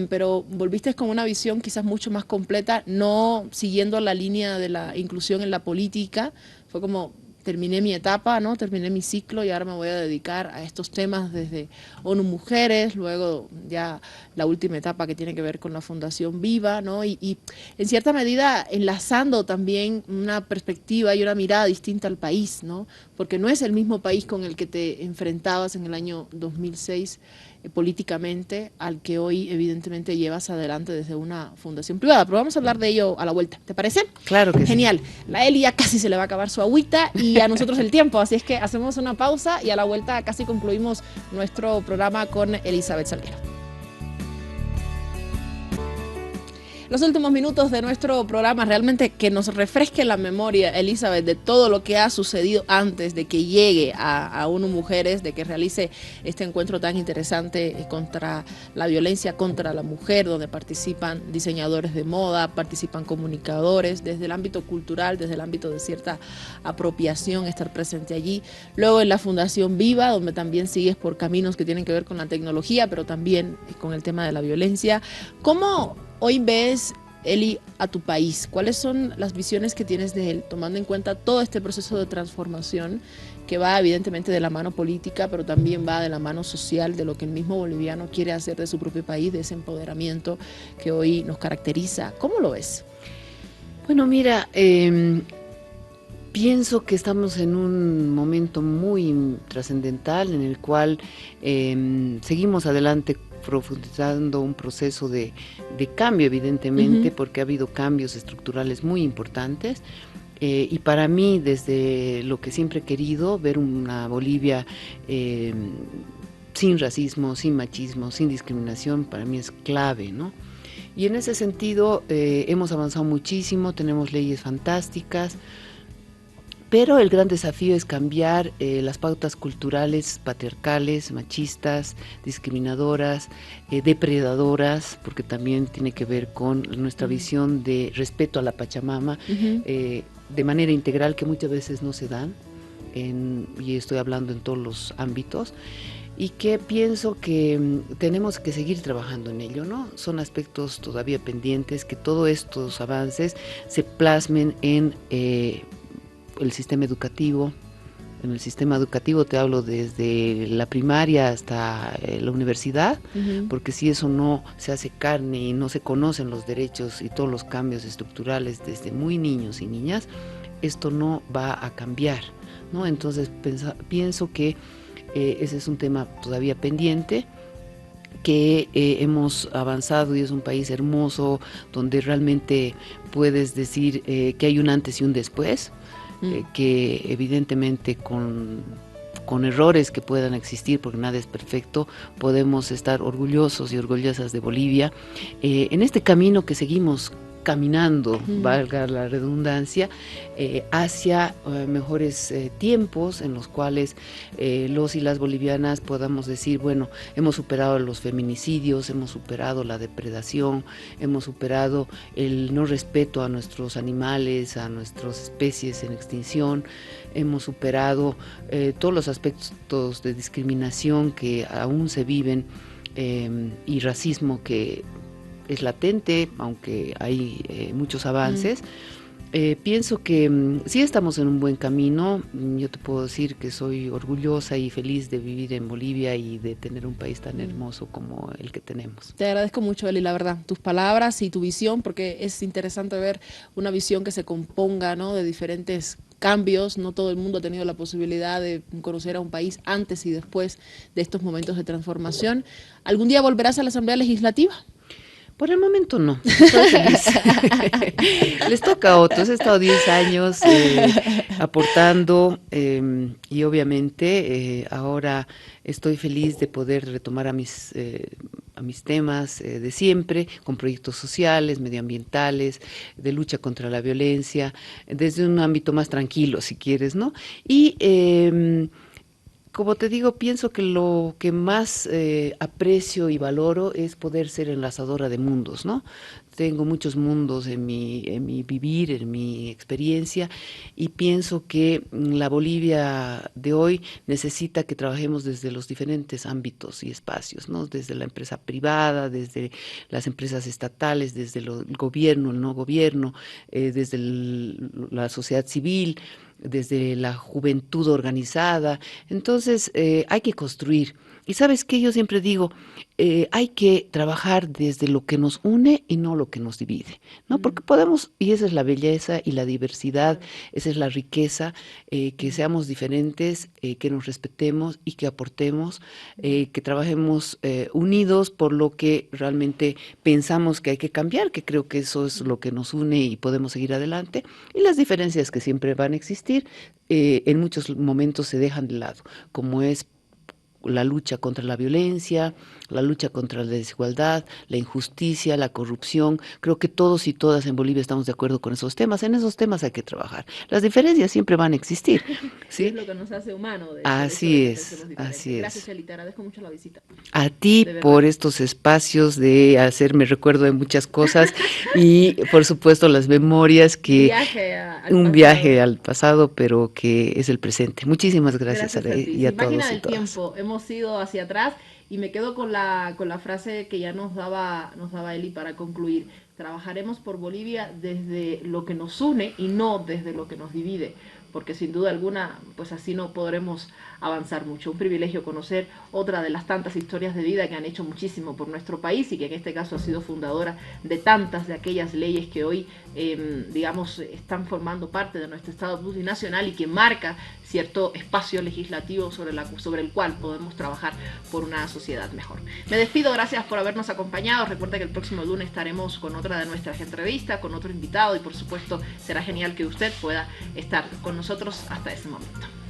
pero volviste con una visión quizás mucho más completa, no siguiendo la línea de la inclusión en la política. Fue como: terminé mi etapa, ¿no? Terminé mi ciclo y ahora me voy a dedicar a estos temas desde ONU Mujeres, luego ya la última etapa que tiene que ver con la Fundación Viva, ¿no? Y en cierta medida enlazando también una perspectiva y una mirada distinta al país, ¿no? Porque no es el mismo país con el que te enfrentabas en el año 2006 políticamente al que hoy evidentemente llevas adelante desde una fundación privada. Pero vamos a hablar de ello a la vuelta, ¿te parece? Claro que Genial. sí. La Eli ya casi se le va a acabar su agüita y a nosotros el tiempo, así es que hacemos una pausa y a la vuelta casi concluimos nuestro programa con Elizabeth Salguero. Los últimos minutos de nuestro programa, realmente que nos refresque la memoria, Elizabeth, de todo lo que ha sucedido antes de que llegue a ONU Mujeres, de que realice este encuentro tan interesante contra la violencia contra la mujer, donde participan diseñadores de moda, participan comunicadores, desde el ámbito cultural, desde el ámbito de cierta apropiación, estar presente allí. Luego en la Fundación Viva, donde también sigues por caminos que tienen que ver con la tecnología, pero también con el tema de la violencia. ¿Cómo hoy ves, Eli, a tu país? ¿Cuáles son las visiones que tienes de él, tomando en cuenta todo este proceso de transformación que va evidentemente de la mano política, pero también va de la mano social, de lo que el mismo boliviano quiere hacer de su propio país, de ese empoderamiento que hoy nos caracteriza? ¿Cómo lo ves? Bueno, mira, pienso que estamos en un momento muy trascendental en el cual seguimos adelante profundizando un proceso de cambio, evidentemente, porque ha habido cambios estructurales muy importantes. Y para mí, desde lo que siempre he querido, ver una Bolivia sin racismo, sin machismo, sin discriminación, para mí es clave, ¿no? Y en ese sentido hemos avanzado muchísimo, tenemos leyes fantásticas, pero el gran desafío es cambiar las pautas culturales patriarcales, machistas, discriminadoras, depredadoras, porque también tiene que ver con nuestra visión de respeto a la Pachamama, de manera integral, que muchas veces no se dan, y estoy hablando en todos los ámbitos, y que pienso que tenemos que seguir trabajando en ello, ¿no? Son aspectos todavía pendientes, que todos estos avances se plasmen en el sistema educativo. En el sistema educativo te hablo desde la primaria hasta la universidad, porque si eso no se hace carne y no se conocen los derechos y todos los cambios estructurales desde muy niños y niñas, esto no va a cambiar, ¿no? Entonces pienso que ese es un tema todavía pendiente, que hemos avanzado y es un país hermoso donde realmente puedes decir que hay un antes y un después. Que evidentemente con errores que puedan existir, porque nada es perfecto, podemos estar orgullosos y orgullosas de Bolivia en este camino que seguimos caminando, valga la redundancia, hacia mejores tiempos en los cuales los y las bolivianas podamos decir, bueno, hemos superado los feminicidios, hemos superado la depredación, hemos superado el no respeto a nuestros animales, a nuestras especies en extinción, hemos superado todos los aspectos de discriminación que aún se viven y racismo que es latente, aunque hay muchos avances. Pienso que sí estamos en un buen camino. Yo te puedo decir que soy orgullosa y feliz de vivir en Bolivia y de tener un país tan hermoso como el que tenemos. Te agradezco mucho, Eli, la verdad, tus palabras y tu visión, porque es interesante ver una visión que se componga, ¿no?, de diferentes cambios. No todo el mundo ha tenido la posibilidad de conocer a un país antes y después de estos momentos de transformación. ¿Algún día volverás a la Asamblea Legislativa? Por el momento no, estoy feliz. Les toca a otros, he estado 10 años aportando y obviamente ahora estoy feliz de poder retomar a mis temas de siempre, con proyectos sociales, medioambientales, de lucha contra la violencia, desde un ámbito más tranquilo, si quieres, ¿no? Y como te digo, pienso que lo que más aprecio y valoro es poder ser enlazadora de mundos, ¿no? Tengo muchos mundos en mi vivir, en mi experiencia, y pienso que la Bolivia de hoy necesita que trabajemos desde los diferentes ámbitos y espacios, ¿no? Desde la empresa privada, desde las empresas estatales, desde el gobierno, el no gobierno, desde la sociedad civil, desde la juventud organizada. Entonces hay que construir. Y sabes qué, yo siempre digo, hay que trabajar desde lo que nos une y no lo que nos divide, ¿no? Porque podemos, y esa es la belleza y la diversidad, esa es la riqueza, que seamos diferentes, que nos respetemos y que aportemos, que trabajemos unidos por lo que realmente pensamos que hay que cambiar, que creo que eso es lo que nos une y podemos seguir adelante. Y las diferencias que siempre van a existir, en muchos momentos se dejan de lado, como es la lucha contra la violencia, la lucha contra la desigualdad, la injusticia, la corrupción. Creo que todos y todas en Bolivia estamos de acuerdo con esos temas. En esos temas hay que trabajar. Las diferencias siempre van a existir. ¿Sí? Es lo que nos hace humanos. Así es, así es. Gracias, Chely, te agradezco mucho la visita. A ti por estos espacios de hacerme recuerdo de muchas cosas y por supuesto las memorias que un viaje al pasado, pero que es el presente. Muchísimas gracias a ti y a todos y todas. Máquina del tiempo, hemos ido hacia atrás y me quedo con la frase que ya nos daba Eli para concluir. Trabajaremos por Bolivia desde lo que nos une y no desde lo que nos divide, porque sin duda alguna, pues así no podremos avanzar mucho. Un privilegio conocer otra de las tantas historias de vida que han hecho muchísimo por nuestro país y que en este caso ha sido fundadora de tantas de aquellas leyes que hoy, digamos, están formando parte de nuestro Estado plurinacional y que marca cierto espacio legislativo sobre el cual podemos trabajar por una sociedad mejor. Me despido, gracias por habernos acompañado. Recuerda que el próximo lunes estaremos con otra de nuestras entrevistas, con otro invitado y por supuesto será genial que usted pueda estar con nosotros hasta ese momento.